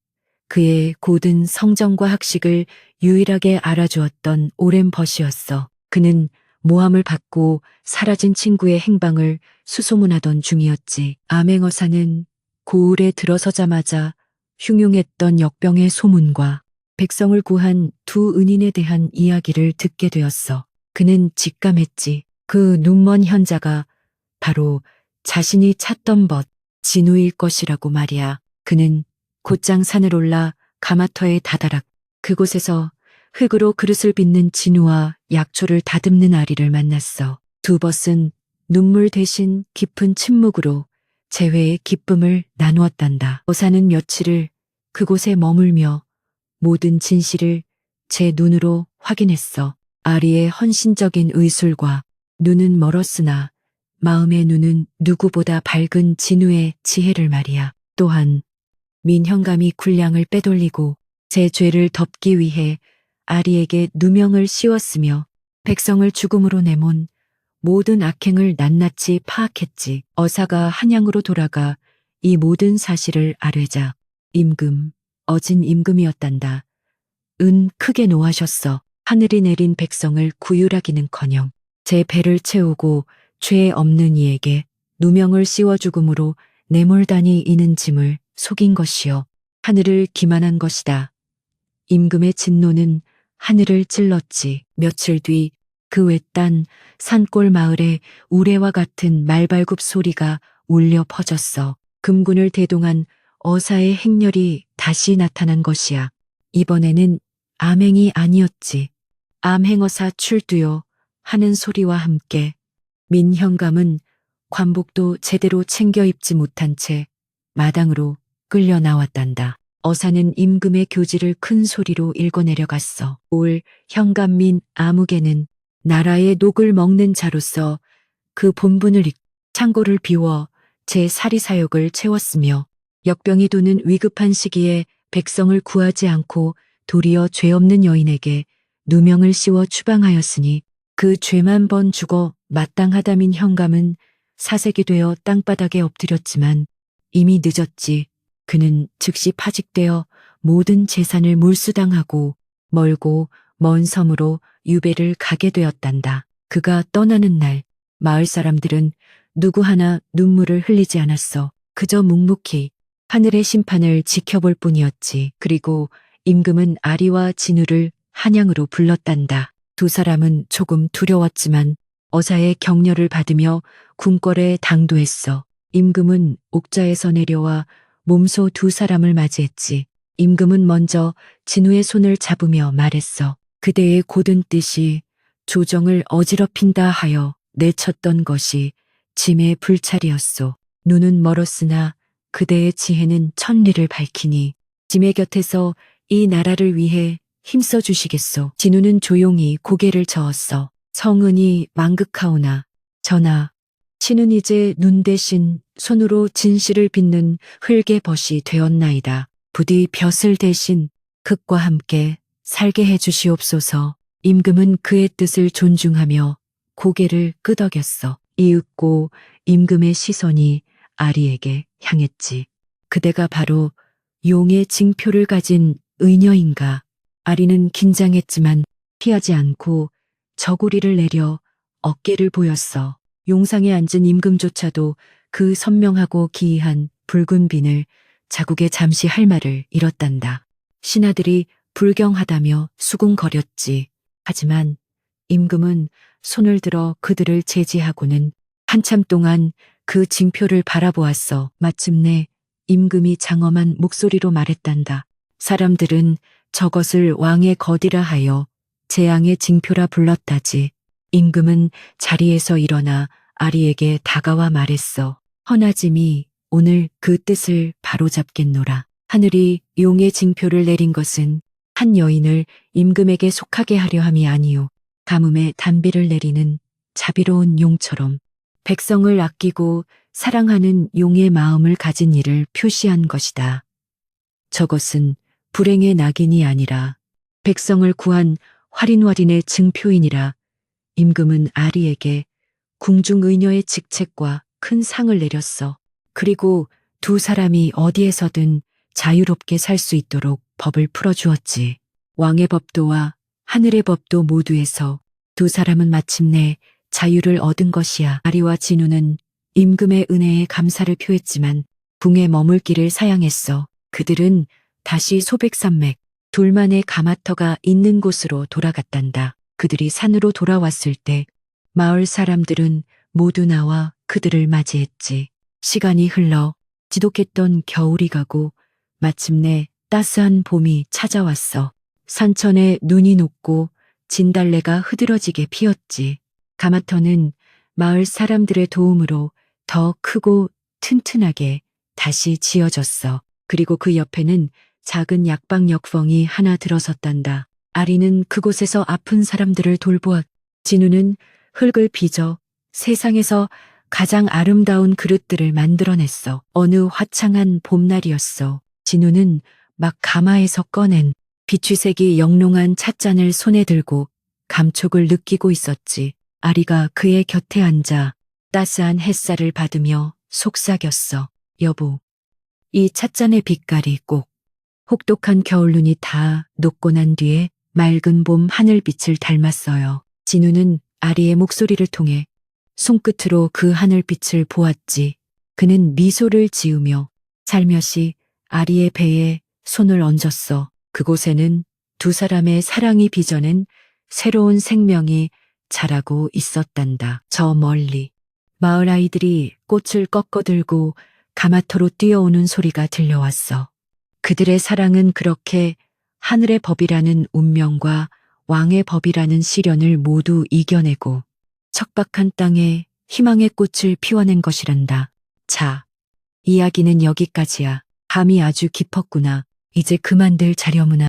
그의 고든 성정과 학식을 유일하게 알아주었던 오랜 벗이었어. 그는 모함을 받고 사라진 친구의 행방을 수소문하던 중이었지. 암행어사는 고을에 들어서자마자 흉흉했던 역병의 소문과 백성을 구한 두 은인에 대한 이야기를 듣게 되었어. 그는 직감했지. 그 눈먼 현자가 바로 자신이 찾던 벗 진우일 것이라고 말이야. 그는 곧장 산을 올라 가마터에 다다락 그곳에서 흙으로 그릇을 빚는 진우와 약초를 다듬는 아리를 만났어. 두 벗은 눈물 대신 깊은 침묵으로 재회의 기쁨을 나누었단다. 어사는 며칠을 그곳에 머물며 모든 진실을 제 눈으로 확인했어. 아리의 헌신적인 의술과 눈은 멀었으나 마음의 눈은 누구보다 밝은 진우의 지혜를 말이야. 또한 민현감이 군량을 빼돌리고 제 죄를 덮기 위해 아리에게 누명을 씌웠으며 백성을 죽음으로 내몬 모든 악행을 낱낱이 파악했지. 어사가 한양으로 돌아가 이 모든 사실을 아뢰자 임금, 어진 임금이었단다. 은 크게 노하셨어. 하늘이 내린 백성을 구휼하기는커녕 제 배를 채우고 죄 없는 이에게 누명을 씌워 죽음으로 내몰다니 이는 짐을 속인 것이요. 하늘을 기만한 것이다. 임금의 진노는 하늘을 찔렀지. 며칠 뒤 그 외딴 산골 마을에 우레와 같은 말발굽 소리가 울려 퍼졌어. 금군을 대동한 어사의 행렬이 다시 나타난 것이야. 이번에는 암행이 아니었지. 암행어사 출두요 하는 소리와 함께 민현감은 관복도 제대로 챙겨 입지 못한 채 마당으로 끌려 나왔단다. 어사는 임금의 교지를 큰 소리로 읽어내려갔어. 올 현감민 아무개는 나라의 녹을 먹는 자로서 그 본분을 잊고 창고를 비워 제 사리사욕을 채웠으며 역병이 도는 위급한 시기에 백성을 구하지 않고 도리어 죄 없는 여인에게 누명을 씌워 추방하였으니 그 죄만 번 죽어 마땅하다민 현감은 사색이 되어 땅바닥에 엎드렸지만 이미 늦었지. 그는 즉시 파직되어 모든 재산을 몰수당하고 멀고 먼 섬으로 유배를 가게 되었단다. 그가 떠나는 날 마을 사람들은 누구 하나 눈물을 흘리지 않았어. 그저 묵묵히 하늘의 심판을 지켜볼 뿐이었지. 그리고 임금은 아리와 진우를 한양으로 불렀단다. 두 사람은 조금 두려웠지만 어사의 격려를 받으며 궁궐에 당도했어. 임금은 옥자에서 내려와 몸소 두 사람을 맞이했지. 임금은 먼저 진우의 손을 잡으며 말했어. 그대의 고든 뜻이 조정을 어지럽힌다 하여 내쳤던 것이 짐의 불찰이었소. 눈은 멀었으나 그대의 지혜는 천리를 밝히니 짐의 곁에서 이 나라를 위해 힘써 주시겠소. 진우는 조용히 고개를 저었어. 성은이 망극하오나 전하, 신은 이제 눈 대신 손으로 진실을 빚는 흙의 벗이 되었나이다. 부디 벼슬 대신 흙과 함께 살게 해 주시옵소서. 임금은 그의 뜻을 존중하며 고개를 끄덕였어. 이윽고 임금의 시선이 아리에게 향했지. 그대가 바로 용의 징표를 가진 의녀인가? 아리는 긴장했지만 피하지 않고 저고리를 내려 어깨를 보였어. 용상에 앉은 임금조차도 그 선명하고 기이한 붉은 빈을 자국에 잠시 할 말을 잃었단다. 신하들이 불경하다며 수군거렸지. 하지만 임금은 손을 들어 그들을 제지하고는 한참 동안 그 징표를 바라보았어. 마침내 임금이 장엄한 목소리로 말했단다. 사람들은 저것을 왕의 거디라 하여 재앙의 징표라 불렀다지. 임금은 자리에서 일어나 아리에게 다가와 말했어. 허나짐이 오늘 그 뜻을 바로잡겠노라. 하늘이 용의 징표를 내린 것은 한 여인을 임금에게 속하게 하려 함이 아니요. 가뭄에 단비를 내리는 자비로운 용처럼 백성을 아끼고 사랑하는 용의 마음을 가진 이를 표시한 것이다. 저것은 불행의 낙인이 아니라 백성을 구한 활인활인의 증표이니라. 임금은 아리에게 궁중의녀의 직책과 큰 상을 내렸어. 그리고 두 사람이 어디에서든 자유롭게 살 수 있도록 법을 풀어주었지. 왕의 법도와 하늘의 법도 모두에서 두 사람은 마침내 자유를 얻은 것이야. 아리와 진우는 임금의 은혜에 감사를 표했지만 궁에 머물 길을 사양했어. 그들은 다시 소백산맥 둘만의 가마터가 있는 곳으로 돌아갔단다. 그들이 산으로 돌아왔을 때 마을 사람들은 모두 나와 그들을 맞이했지. 시간이 흘러 지독했던 겨울이 가고 마침내 따스한 봄이 찾아왔어. 산천에 눈이 녹고 진달래가 흐드러지게 피었지. 가마터는 마을 사람들의 도움으로 더 크고 튼튼하게 다시 지어졌어. 그리고 그 옆에는 작은 약방 역펑이 하나 들어섰단다. 아리는 그곳에서 아픈 사람들을 돌보았. 진우는 흙을 빚어 세상에서 가장 아름다운 그릇들을 만들어냈어. 어느 화창한 봄날이었어. 진우는 막 가마에서 꺼낸 비취색이 영롱한 찻잔을 손에 들고 감촉을 느끼고 있었지. 아리가 그의 곁에 앉아 따스한 햇살을 받으며 속삭였어. 여보, 이 찻잔의 빛깔이 꼭 혹독한 겨울눈이 다 녹고 난 뒤에 맑은 봄 하늘빛을 닮았어요. 진우는 아리의 목소리를 통해 손끝으로 그 하늘빛을 보았지. 그는 미소를 지으며 살며시 아리의 배에 손을 얹었어. 그곳에는 두 사람의 사랑이 빚어낸 새로운 생명이 자라고 있었단다. 저 멀리 마을 아이들이 꽃을 꺾어들고 가마터로 뛰어오는 소리가 들려왔어. 그들의 사랑은 그렇게 하늘의 법이라는 운명과 왕의 법이라는 시련을 모두 이겨내고 척박한 땅에 희망의 꽃을 피워낸 것이란다. 자, 이야기는 여기까지야. 밤이 아주 깊었구나. 이제 그만들 자려무나.